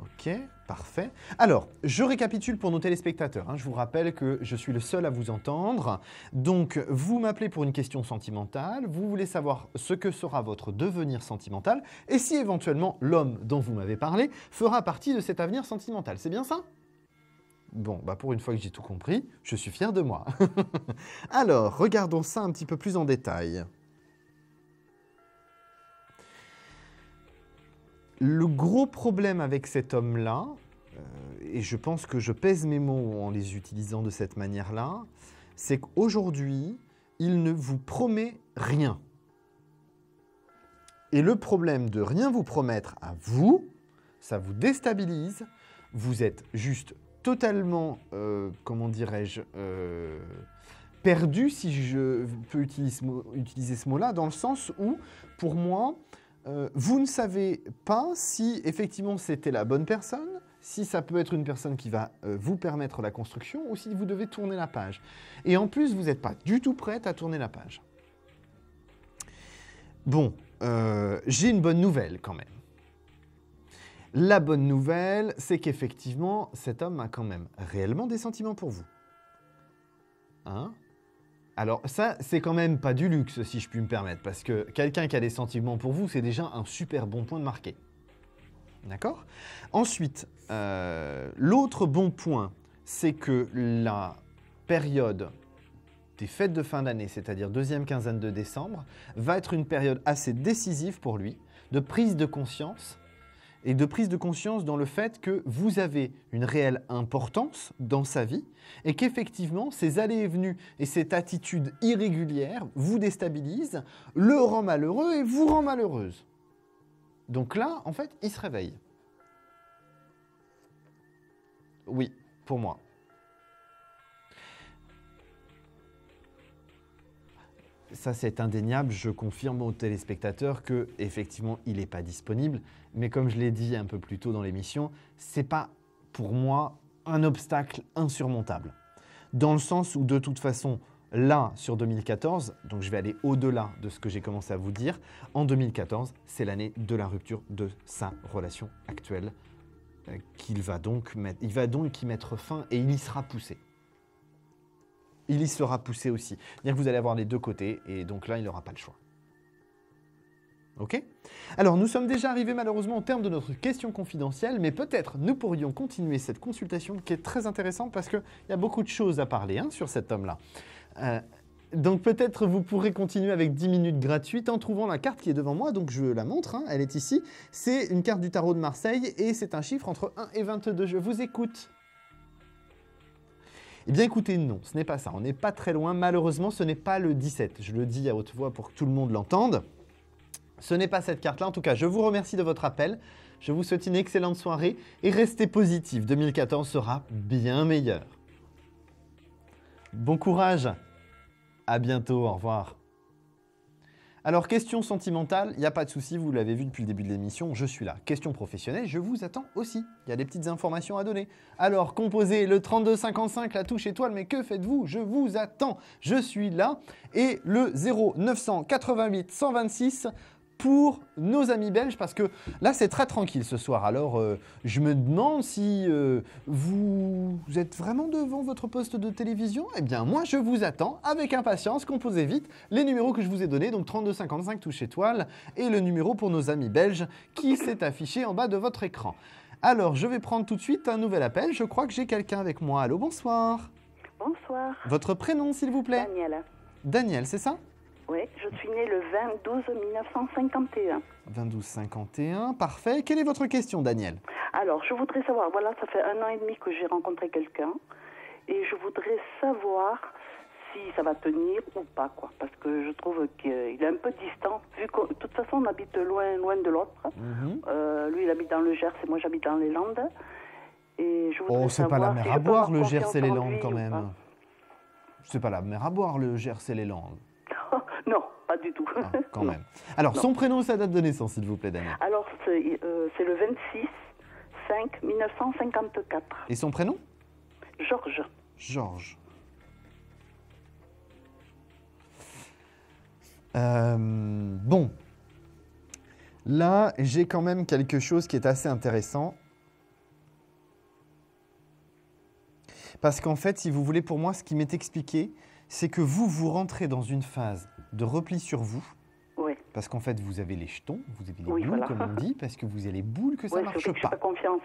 ok, parfait. Alors, je récapitule pour nos téléspectateurs. Je vous rappelle que je suis le seul à vous entendre. Donc, vous m'appelez pour une question sentimentale. Vous voulez savoir ce que sera votre devenir sentimental et si éventuellement l'homme dont vous m'avez parlé fera partie de cet avenir sentimental. C'est bien ça? Bon, bah pour une fois que j'ai tout compris, je suis fier de moi. Alors, regardons ça un petit peu plus en détail. Le gros problème avec cet homme-là, et je pense que je pèse mes mots en les utilisant de cette manière-là, c'est qu'aujourd'hui, il ne vous promet rien. Et le problème de rien vous promettre à vous, ça vous déstabilise, vous êtes juste totalement, comment dirais-je, perdu, si je peux utiliser ce mot-là, dans le sens où, pour moi, vous ne savez pas si effectivement c'était la bonne personne, si ça peut être une personne qui va vous permettre la construction ou si vous devez tourner la page. Et en plus, vous n'êtes pas du tout prête à tourner la page. Bon, j'ai une bonne nouvelle quand même. La bonne nouvelle, c'est qu'effectivement, cet homme a quand même réellement des sentiments pour vous. Hein? Alors ça, c'est quand même pas du luxe, si je puis me permettre, parce que quelqu'un qui a des sentiments pour vous, c'est déjà un super bon point de marqué. D'accord? Ensuite, l'autre bon point, c'est que la période des fêtes de fin d'année, c'est-à-dire deuxième quinzaine de décembre, va être une période assez décisive pour lui, de prise de conscience, et de prise de conscience dans le fait que vous avez une réelle importance dans sa vie et qu'effectivement, ces allées et venues et cette attitude irrégulière vous déstabilisent, le rend malheureux et vous rend malheureuse. Donc là, en fait, il se réveille. Oui, pour moi. Ça, c'est indéniable. Je confirme aux téléspectateurs que, effectivement, il n'est pas disponible. Mais comme je l'ai dit un peu plus tôt dans l'émission, ce n'est pas, pour moi, un obstacle insurmontable. Dans le sens où, de toute façon, là, sur 2014, donc je vais aller au-delà de ce que j'ai commencé à vous dire, en 2014, c'est l'année de la rupture de sa relation actuelle qu'il va donc y mettre fin et il y sera poussé. Il y sera poussé aussi. C'est-à-dire que vous allez avoir les deux côtés et donc là, il n'aura pas le choix. Ok? Alors, nous sommes déjà arrivés malheureusement au terme de notre question confidentielle, mais peut-être nous pourrions continuer cette consultation qui est très intéressante parce qu'il y a beaucoup de choses à parler sur cet homme-là. Donc peut-être vous pourrez continuer avec 10 minutes gratuites en trouvant la carte qui est devant moi. Donc je la montre, elle est ici. C'est une carte du tarot de Marseille et c'est un chiffre entre 1 et 22. Je vous écoute. Eh bien écoutez, non, ce n'est pas ça. On n'est pas très loin. Malheureusement, ce n'est pas le 17. Je le dis à haute voix pour que tout le monde l'entende. Ce n'est pas cette carte-là. En tout cas, je vous remercie de votre appel. Je vous souhaite une excellente soirée et restez positifs. 2014 sera bien meilleur. Bon courage. À bientôt. Au revoir. Alors, question sentimentale, il n'y a pas de souci, vous l'avez vu depuis le début de l'émission, je suis là. Question professionnelle, je vous attends aussi. Il y a des petites informations à donner. Alors, composez le 3255, la touche étoile, mais que faites-vous? Je vous attends, je suis là. Et le 0988 126 pour nos amis belges, parce que là, c'est très tranquille ce soir. Alors, je me demande si vous êtes vraiment devant votre poste de télévision. Eh bien, moi, je vous attends avec impatience. Composez vite les numéros que je vous ai donnés, donc 3255 touche étoile, et le numéro pour nos amis belges qui s'est affiché en bas de votre écran. Alors, je vais prendre tout de suite un nouvel appel. Je crois que j'ai quelqu'un avec moi. Allô, bonsoir. Bonsoir. Votre prénom, s'il vous plaît? Daniel. Daniel, c'est ça? Oui, je suis née le 20-12-1951. 22-51, parfait. Quelle est votre question, Daniel? Alors, je voudrais savoir, voilà, ça fait 1 an et demi que j'ai rencontré quelqu'un, et je voudrais savoir si ça va tenir ou pas, quoi, parce que je trouve qu'il est un peu distant, vu que de toute façon on habite loin de l'autre. Lui, il habite dans le Gers et moi j'habite dans les Landes. Et je voudrais c'est pas la mer si à boire, le Gers confiance et les en Landes, lui quand ou même. pas. C'est pas la mer à boire, le Gers et les Landes. Non, pas du tout. Ah, quand même. Alors, son prénom et sa date de naissance, s'il vous plaît, Daniel. Alors, c'est le 26-5-1954. Et son prénom? Georges. Georges. Bon. Là, j'ai quand même quelque chose qui est assez intéressant. Parce qu'en fait, si vous voulez, pour moi, ce qui m'est expliqué, c'est que vous rentrez dans une phase de repli sur vous. Oui. Parce qu'en fait, vous avez les jetons, vous avez les Oui, boules, voilà. comme on dit, parce que vous avez les boules que ça Ouais, marche surtout que pas. j'ai pas confiance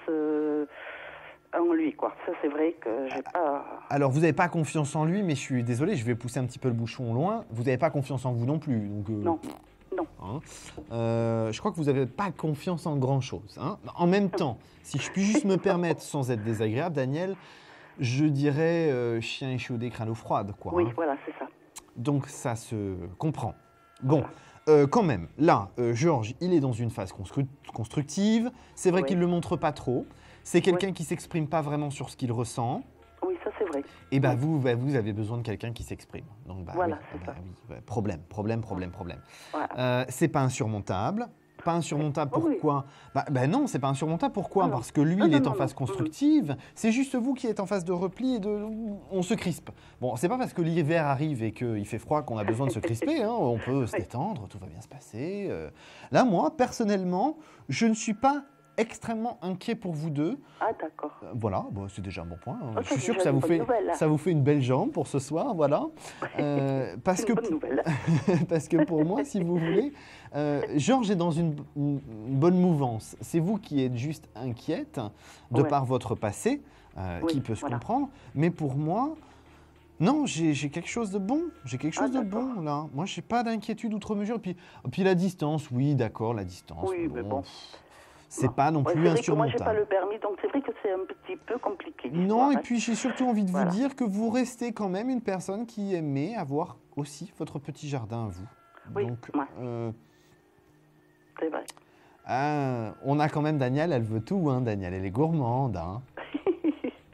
en lui, quoi. Ça, c'est vrai que j'ai pas... Alors, vous n'avez pas confiance en lui, mais je suis désolé, je vais pousser un petit peu le bouchon loin. Vous n'avez pas confiance en vous non plus. Donc, Non. hein. Je crois que vous n'avez pas confiance en grand-chose. Hein. En même temps, si je puis juste me permettre, sans être désagréable, Daniel, je dirais chien échaudé, craint l'eau froide, quoi. Oui, hein. voilà, c'est ça. Donc, ça se comprend. Bon, quand même, là, Georges, il est dans une phase constructive. C'est vrai Oui. qu'il ne le montre pas trop. C'est quelqu'un qui ne s'exprime pas vraiment sur ce qu'il ressent. Oui, ça c'est vrai. Et vous avez besoin de quelqu'un qui s'exprime. Donc, Voilà, c'est ça. Oui, problème. Voilà. C'est pas insurmontable. Pas insurmontable, Oh oui. pourquoi non, c'est pas insurmontable, pourquoi Ah non. Parce que lui, Non, il est non, en non, phase non. constructive, c'est juste vous qui êtes en phase de repli et on se crispe. Bon, c'est pas parce que l'hiver arrive et qu'il fait froid qu'on a besoin de se crisper, hein, on peut se Oui. détendre, tout va bien se passer. Là, moi, personnellement, je ne suis pas extrêmement inquiet pour vous deux. Ah, d'accord. Voilà, bon, c'est déjà un bon point. Hein. Oh, Je suis c'est sûr que déjà ça vous, une bonne nouvelle. ça vous fait une belle jambe pour ce soir, voilà. Parce C'est que une bonne nouvelle. parce que pour moi, si vous voulez, Georges est dans une bonne mouvance. C'est vous qui êtes juste inquiète de Ouais. par votre passé, Oui, qui peut se voilà. comprendre. Mais pour moi, non, j'ai quelque chose de bon. J'ai quelque chose de d'accord. bon, là. Moi, je n'ai pas d'inquiétude outre mesure. Puis la distance, oui, d'accord, la distance. Oui, mais bon. C'est pas non Ouais, plus c'est vrai que moi, j'ai pas insurmontable. le permis, donc c'est vrai que c'est un petit peu compliqué. Non, l'histoire, et hein. puis j'ai surtout envie de Voilà. vous dire que vous restez quand même une personne qui aimait avoir aussi votre petit jardin à vous. Oui, Donc, ouais. C'est vrai. on a quand même Daniel, elle veut tout, hein, Daniel, elle est gourmande. Hein.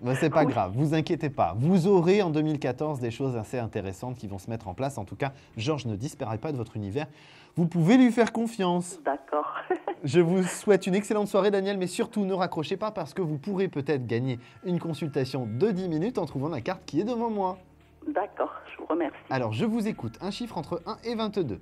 Mais c'est pas Oui. grave, vous inquiétez pas. Vous aurez en 2014 des choses assez intéressantes qui vont se mettre en place. En tout cas, Georges ne disparaît pas de votre univers. Vous pouvez lui faire confiance. D'accord. Je vous souhaite une excellente soirée, Daniel, mais surtout ne raccrochez pas parce que vous pourrez peut-être gagner une consultation de 10 minutes en trouvant la carte qui est devant moi. D'accord, je vous remercie. Alors, je vous écoute. Un chiffre entre 1 et 22.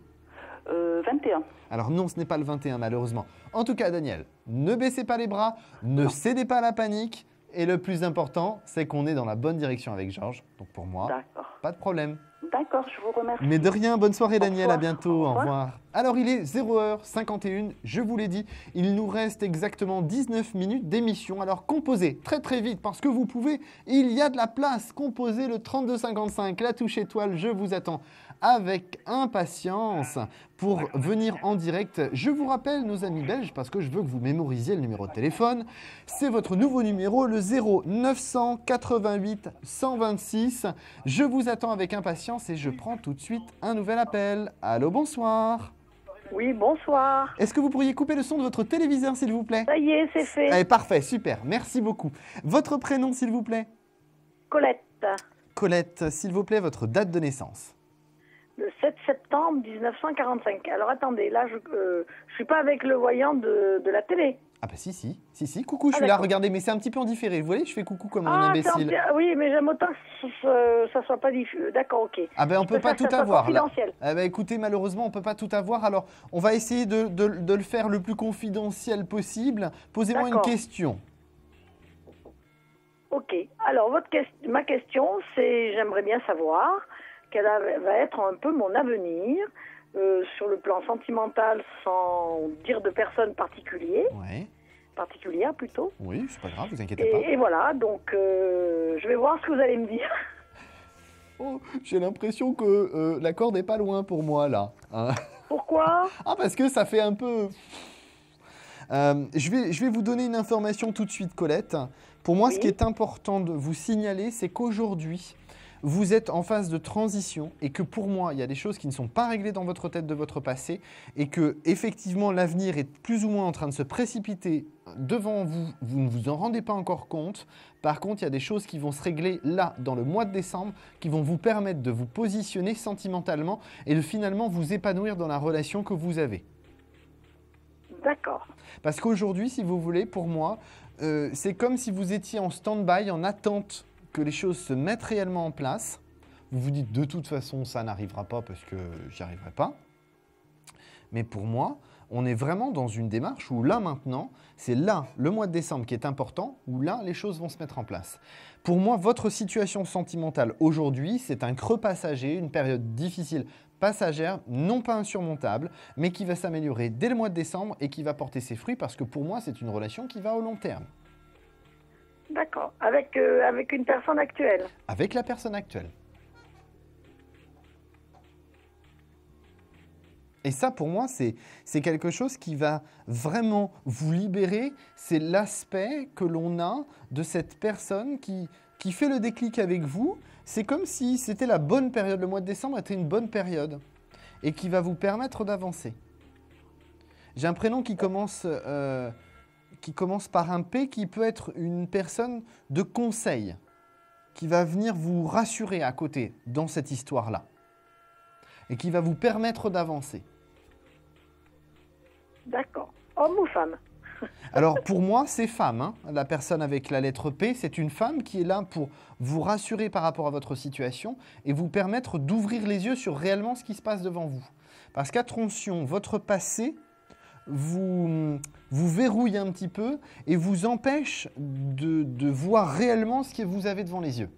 21. Alors non, ce n'est pas le 21 malheureusement. En tout cas, Daniel, ne baissez pas les bras, ne cédez pas à la panique. Et le plus important, c'est qu'on est dans la bonne direction avec Georges. Donc pour moi, D'accord. pas de problème. D'accord, je vous remercie. Mais de rien, bonne soirée Daniel, revoir. à bientôt, Au au revoir. revoir. Alors il est 0h51, je vous l'ai dit, il nous reste exactement 19 minutes d'émission. Alors composez très très vite parce que vous pouvez, il y a de la place. Composez le 3255, la touche étoile, je vous attends avec impatience pour venir en direct. Je vous rappelle nos amis belges parce que je veux que vous mémorisiez le numéro de téléphone. C'est votre nouveau numéro, le 0988 126. Je vous attends avec impatience et je prends tout de suite un nouvel appel. Allô, bonsoir. Oui, bonsoir. Est-ce que vous pourriez couper le son de votre téléviseur, s'il vous plaît? Ça y est, c'est fait. Allez, parfait, super, merci beaucoup. Votre prénom, s'il vous plaît? Colette, Colette, s'il vous plaît, votre date de naissance. le 7 septembre 1945. Alors attendez, là, je suis pas avec le voyant de la télé. Ah bah si, coucou, je suis là, d'accord. regardez, mais c'est un petit peu en différé. Vous voyez, je fais coucou comme un c'est imbécile. oui, mais j'aime autant que ça soit pas diffus. D'accord, ok. Ah ben on peut pas préfère que tout ça soit avoir là. confidentiel. Ah ben écoutez, malheureusement on peut pas tout avoir. Alors on va essayer de le faire le plus confidentiel possible. Posez-moi une D'accord. question. Ok. Alors, ma question, c'est, j'aimerais bien savoir quel va être un peu mon avenir sur le plan sentimental, sans dire de personne particulière plutôt. Oui, c'est pas grave, vous inquiétez pas. Et voilà, donc je vais voir ce que vous allez me dire. Oh, j'ai l'impression que la corde est pas loin pour moi là. Hein. Pourquoi? Ah parce que ça fait un peu. Je vais vous donner une information tout de suite, Colette. Pour moi, ce qui est important de vous signaler, c'est qu'aujourd'hui, vous êtes en phase de transition et que pour moi, il y a des choses qui ne sont pas réglées dans votre tête de votre passé et que effectivement, l'avenir est plus ou moins en train de se précipiter devant vous. Vous ne vous en rendez pas encore compte. Par contre, il y a des choses qui vont se régler là, dans le mois de décembre, qui vont vous permettre de vous positionner sentimentalement et de finalement vous épanouir dans la relation que vous avez. D'accord. Parce qu'aujourd'hui, si vous voulez, pour moi, c'est comme si vous étiez en stand-by, en attente que les choses se mettent réellement en place. Vous vous dites, de toute façon, ça n'arrivera pas parce que j'y arriverai pas. Mais pour moi, on est vraiment dans une démarche où là, maintenant, c'est là, le mois de décembre qui est important, où là, les choses vont se mettre en place. Pour moi, votre situation sentimentale aujourd'hui, c'est un creux passager, une période difficile, passagère, non pas insurmontable, mais qui va s'améliorer dès le mois de décembre et qui va porter ses fruits parce que pour moi, c'est une relation qui va au long terme. D'accord. Avec une personne actuelle. Avec la personne actuelle. Et ça, pour moi, c'est quelque chose qui va vraiment vous libérer. C'est l'aspect que l'on a de cette personne qui fait le déclic avec vous. C'est comme si c'était la bonne période. Le mois de décembre était une bonne période et qui va vous permettre d'avancer. J'ai un prénom qui commence par un P qui peut être une personne de conseil. qui va venir vous rassurer à côté dans cette histoire-là et qui va vous permettre d'avancer. D'accord. Homme ou femme? Alors pour moi, c'est femme. Hein. La personne avec la lettre P, c'est une femme qui est là pour vous rassurer par rapport à votre situation et vous permettre d'ouvrir les yeux sur réellement ce qui se passe devant vous. Parce qu'attention, votre passé vous verrouille un petit peu et vous empêche de voir réellement ce que vous avez devant les yeux.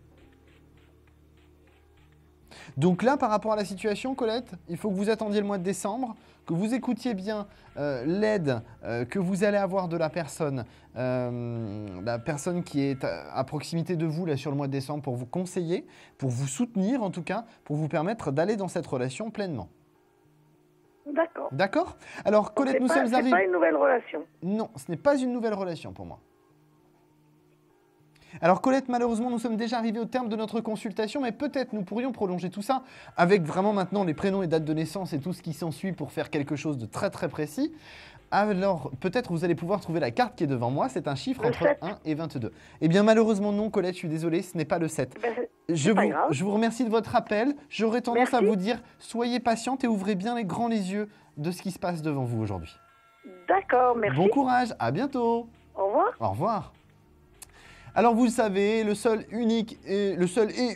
Donc là, par rapport à la situation, Colette, il faut que vous attendiez le mois de décembre, que vous écoutiez bien l'aide que vous allez avoir de la personne qui est à proximité de vous là, sur le mois de décembre pour vous conseiller, pour vous soutenir en tout cas, pour vous permettre d'aller dans cette relation pleinement. D'accord. D'accord? Alors, Colette, nous sommes arrivés... C'est pas une nouvelle relation. Non, ce n'est pas une nouvelle relation pour moi. Alors Colette, malheureusement, nous sommes déjà arrivés au terme de notre consultation, mais peut-être nous pourrions prolonger tout ça avec vraiment maintenant les prénoms et dates de naissance et tout ce qui s'ensuit pour faire quelque chose de très très précis. Alors peut-être vous allez pouvoir trouver la carte qui est devant moi, c'est un chiffre entre 1 et 22. Eh bien malheureusement non Colette, je suis désolé, ce n'est pas le 7. Je vous remercie de votre appel, j'aurais tendance à vous dire, soyez patiente et ouvrez bien les yeux de ce qui se passe devant vous aujourd'hui. D'accord, merci. Bon courage, à bientôt. Au revoir. Au revoir. Alors vous le savez, le seul et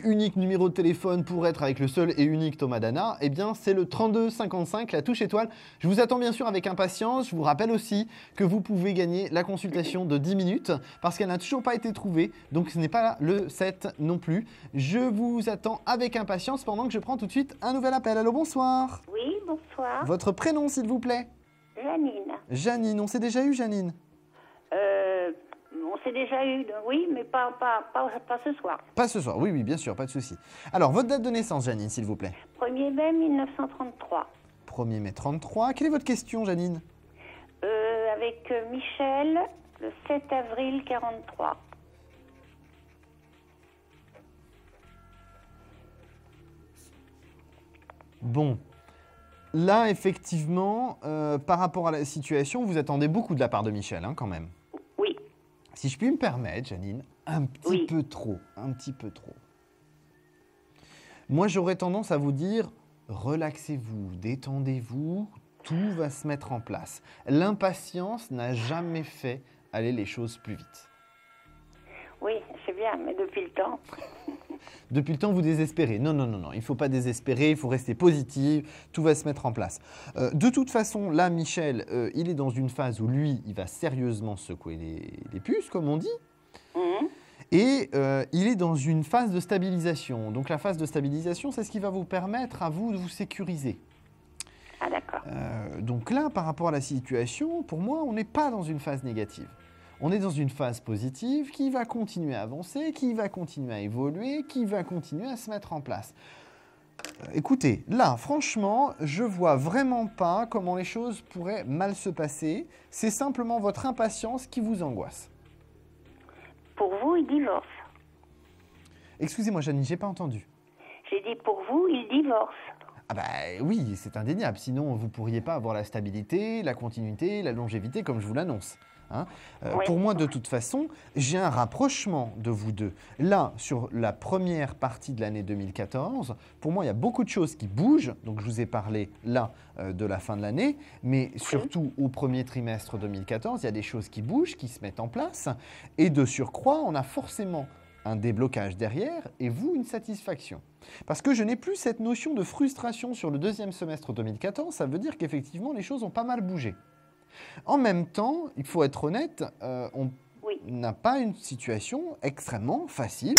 unique numéro de téléphone pour être avec le seul et unique Thomas Dana, eh bien c'est le 32 55, la touche étoile. Je vous attends bien sûr avec impatience. Je vous rappelle aussi que vous pouvez gagner la consultation de 10 minutes parce qu'elle n'a toujours pas été trouvée, donc ce n'est pas le 7 non plus. Je vous attends avec impatience pendant que je prends tout de suite un nouvel appel. Allô, bonsoir. Oui, bonsoir. Votre prénom s'il vous plaît? Janine. Janine, on s'est déjà eu Janine? On s'est déjà eu, oui, mais pas ce soir. Pas ce soir, oui, bien sûr, pas de souci. Alors, votre date de naissance, Janine, s'il vous plaît? 1er mai 1933. 1er mai 33. Quelle est votre question, Janine? Avec Michel, le 7 avril 43. Bon. Là, effectivement, par rapport à la situation, vous attendez beaucoup de la part de Michel, hein, quand même. Oui. Si je puis me permettre, Janine, un petit peu trop. Moi, j'aurais tendance à vous dire, relaxez-vous, détendez-vous, tout va se mettre en place. L'impatience n'a jamais fait aller les choses plus vite. Oui, c'est bien, mais depuis le temps... Depuis le temps, vous désespérez. Non, il ne faut pas désespérer, il faut rester positif, tout va se mettre en place. De toute façon, là, Michel, il est dans une phase où lui, il va sérieusement secouer les puces, comme on dit. Et il est dans une phase de stabilisation. Donc la phase de stabilisation, c'est ce qui va vous permettre à vous de vous sécuriser. Ah d'accord. Donc là, par rapport à la situation, pour moi, on n'est pas dans une phase négative. On est dans une phase positive qui va continuer à avancer, qui va continuer à évoluer, qui va continuer à se mettre en place. Écoutez, là, franchement, je vois vraiment pas comment les choses pourraient mal se passer. C'est simplement votre impatience qui vous angoisse. Pour vous, il divorce. Excusez-moi, Janine, j'ai pas entendu. J'ai dit pour vous, il divorce. Ah bah oui, c'est indéniable. Sinon, vous pourriez pas avoir la stabilité, la continuité, la longévité, comme je vous l'annonce. Hein. Oui. Pour moi, de toute façon, j'ai un rapprochement de vous deux. Là, sur la première partie de l'année 2014, pour moi, il y a beaucoup de choses qui bougent. Donc, je vous ai parlé là de la fin de l'année, mais surtout au premier trimestre 2014, il y a des choses qui bougent, qui se mettent en place. Et de surcroît, on a forcément un déblocage derrière et vous, une satisfaction. Parce que je n'ai plus cette notion de frustration sur le deuxième semestre 2014. Ça veut dire qu'effectivement, les choses ont pas mal bougé. En même temps, il faut être honnête, on n'a pas une situation extrêmement facile.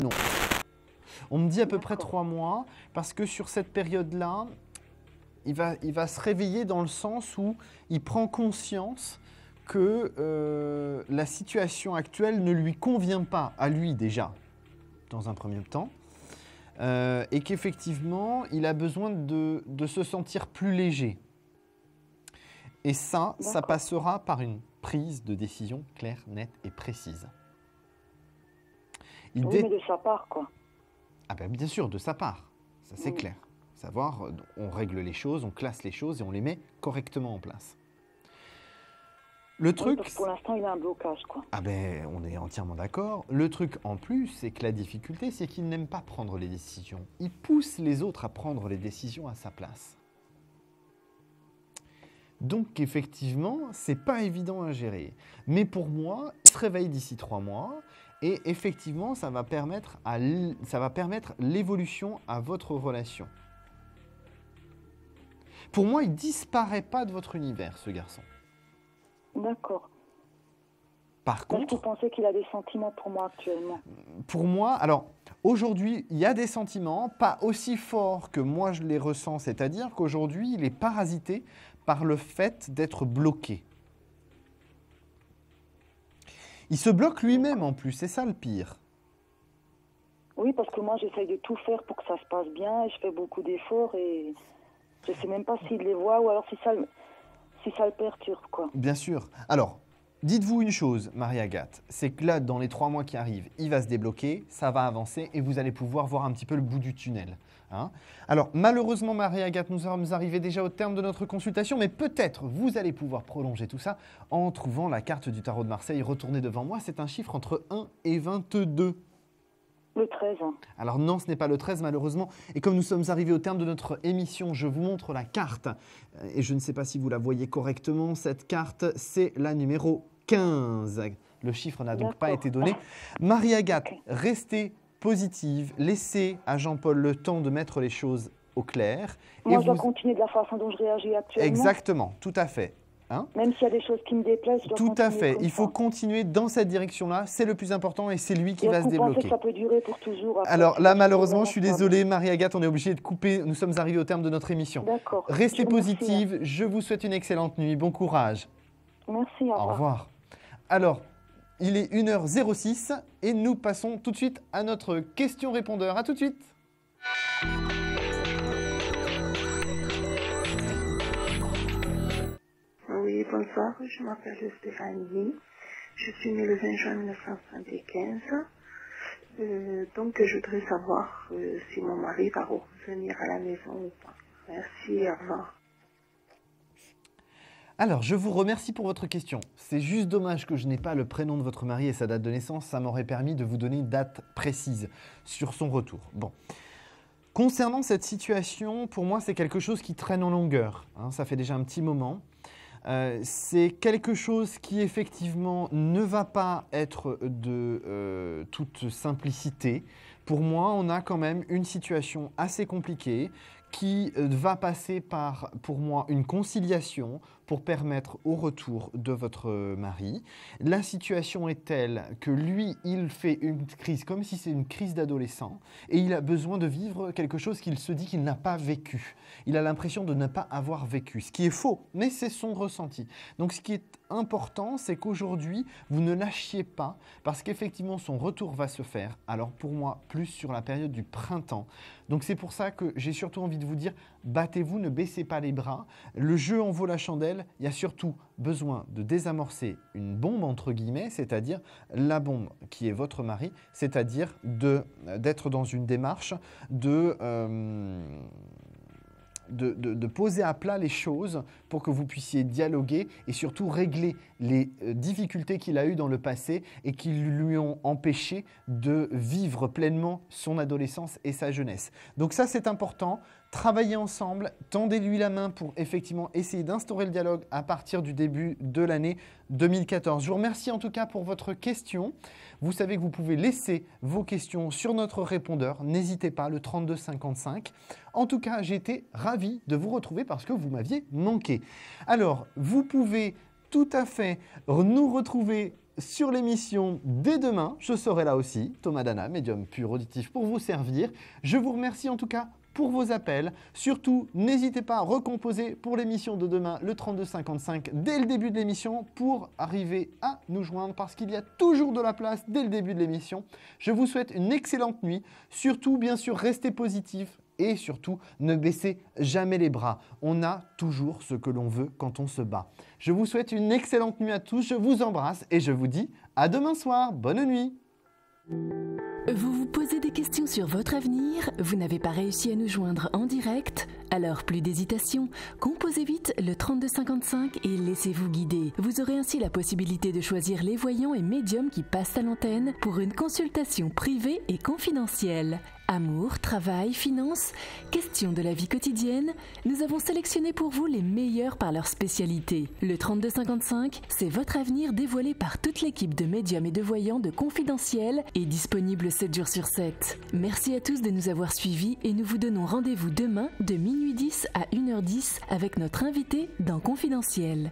non. On me dit à peu près 3 mois, parce que sur cette période-là, il va se réveiller dans le sens où il prend conscience que la situation actuelle ne lui convient pas, à lui déjà, dans un premier temps, et qu'effectivement, il a besoin de se sentir plus léger. Et ça passera par une prise de décision claire, nette et précise. Oui, mais de sa part, quoi. Ah ben bien sûr, de sa part, ça c'est clair. Savoir, on règle les choses, on classe les choses et on les met correctement en place. Le truc... Parce que pour l'instant, il a un blocage, quoi. Ah ben, on est entièrement d'accord. Le truc en plus, c'est que la difficulté, c'est qu'il n'aime pas prendre les décisions. Il pousse les autres à prendre les décisions à sa place. Donc effectivement, c'est pas évident à gérer. Mais pour moi, il se réveille d'ici 3 mois et effectivement, ça va permettre l'évolution à votre relation. Pour moi, il disparaît pas de votre univers, ce garçon. D'accord. Par contre... Est-ce que vous pensez qu'il a des sentiments pour moi actuellement? Pour moi, alors aujourd'hui, il y a des sentiments, pas aussi forts que moi je les ressens, c'est-à-dire qu'aujourd'hui, il est parasité par le fait d'être bloqué. Il se bloque lui-même en plus, c'est ça le pire. Oui, parce que moi, j'essaye de tout faire pour que ça se passe bien et je fais beaucoup d'efforts et je ne sais même pas s'il les voit ou alors si ça le perturbe, quoi. Bien sûr. Alors, dites-vous une chose, Marie-Agathe, c'est que là, dans les 3 mois qui arrivent, il va se débloquer, ça va avancer et vous allez pouvoir voir un petit peu le bout du tunnel. Hein. Alors, malheureusement, Marie-Agathe, nous sommes arrivés déjà au terme de notre consultation, mais peut-être vous allez pouvoir prolonger tout ça en trouvant la carte du tarot de Marseille retournée devant moi. C'est un chiffre entre 1 et 22. Le 13. Alors non, ce n'est pas le 13 malheureusement. Et comme nous sommes arrivés au terme de notre émission, je vous montre la carte. Et je ne sais pas si vous la voyez correctement. Cette carte, c'est la numéro 15. Le chiffre n'a donc pas été donné. Marie-Agathe, restez positive. Laissez à Jean-Paul le temps de mettre les choses au clair. Moi, je dois continuer de la façon dont je réagis actuellement. Exactement, tout à fait. Hein? Même s'il y a des choses qui me déplaisent, je dois tout continuer à fait. comme Il faut ça. continuer dans cette direction-là. C'est le plus important et c'est lui qui va se Vous pensez débloquer. que ça peut durer pour toujours après, Alors là, malheureusement, je suis désolé, Marie-Agathe, on est obligé de couper. Nous sommes arrivés au terme de notre émission. D'accord. Restez Je vous remercie, positive. Je vous souhaite une excellente nuit. Bon courage. Merci, au revoir. Au revoir. Alors, il est 1h06 et nous passons tout de suite à notre question-répondeur. À tout de suite. Oui, bonsoir, je m'appelle Stéphanie. Je suis née le 20 juin 1975. Donc, je voudrais savoir si mon mari va revenir à la maison ou pas. Merci, au revoir. Alors, je vous remercie pour votre question. C'est juste dommage que je n'ai pas le prénom de votre mari et sa date de naissance. Ça m'aurait permis de vous donner une date précise sur son retour. Bon. Concernant cette situation, pour moi, c'est quelque chose qui traîne en longueur. Hein, ça fait déjà un petit moment. C'est quelque chose qui, effectivement, ne va pas être de toute simplicité. Pour moi, on a quand même une situation assez compliquée qui va passer par, pour moi, une conciliation pour permettre au retour de votre mari. La situation est telle que lui, il fait une crise comme si c'est une crise d'adolescent et il a besoin de vivre quelque chose qu'il se dit qu'il n'a pas vécu. Il a l'impression de ne pas avoir vécu, ce qui est faux, mais c'est son ressenti. Donc ce qui est important, c'est qu'aujourd'hui, vous ne lâchiez pas parce qu'effectivement, son retour va se faire. Alors pour moi, plus sur la période du printemps. Donc c'est pour ça que j'ai surtout envie de vous dire, battez-vous, ne baissez pas les bras. Le jeu en vaut la chandelle. Il y a surtout besoin de désamorcer une bombe, entre guillemets, c'est-à-dire la bombe qui est votre mari, c'est-à-dire d'être dans une démarche de poser à plat les choses pour que vous puissiez dialoguer et surtout régler les difficultés qu'il a eues dans le passé et qui lui ont empêché de vivre pleinement son adolescence et sa jeunesse. Donc ça, c'est important. Travaillez ensemble, tendez-lui la main pour effectivement essayer d'instaurer le dialogue à partir du début de l'année 2014. Je vous remercie en tout cas pour votre question. Vous savez que vous pouvez laisser vos questions sur notre répondeur. N'hésitez pas, le 32 55. En tout cas, j'ai été ravi de vous retrouver parce que vous m'aviez manqué. Alors, vous pouvez tout à fait nous retrouver sur l'émission dès demain. Je serai là aussi, Thomas Dana, médium pur auditif pour vous servir. Je vous remercie en tout cas pour vos appels. Surtout, n'hésitez pas à recomposer pour l'émission de demain le 3255 dès le début de l'émission pour arriver à nous joindre parce qu'il y a toujours de la place dès le début de l'émission. Je vous souhaite une excellente nuit. Surtout, bien sûr, restez positifs et surtout, ne baissez jamais les bras. On a toujours ce que l'on veut quand on se bat. Je vous souhaite une excellente nuit à tous. Je vous embrasse et je vous dis à demain soir. Bonne nuit. Vous vous posez des questions sur votre avenir? Vous n'avez pas réussi à nous joindre en direct? Alors plus d'hésitation, composez vite le 3255 et laissez-vous guider. Vous aurez ainsi la possibilité de choisir les voyants et médiums qui passent à l'antenne pour une consultation privée et confidentielle. Amour, travail, finances, questions de la vie quotidienne, nous avons sélectionné pour vous les meilleurs par leur spécialité. Le 3255, c'est votre avenir dévoilé par toute l'équipe de médiums et de voyants de Confidentiel et disponible 7 jours sur 7. Merci à tous de nous avoir suivis et nous vous donnons rendez-vous demain de minuit 10 à 1h10 avec notre invité dans Confidentiel.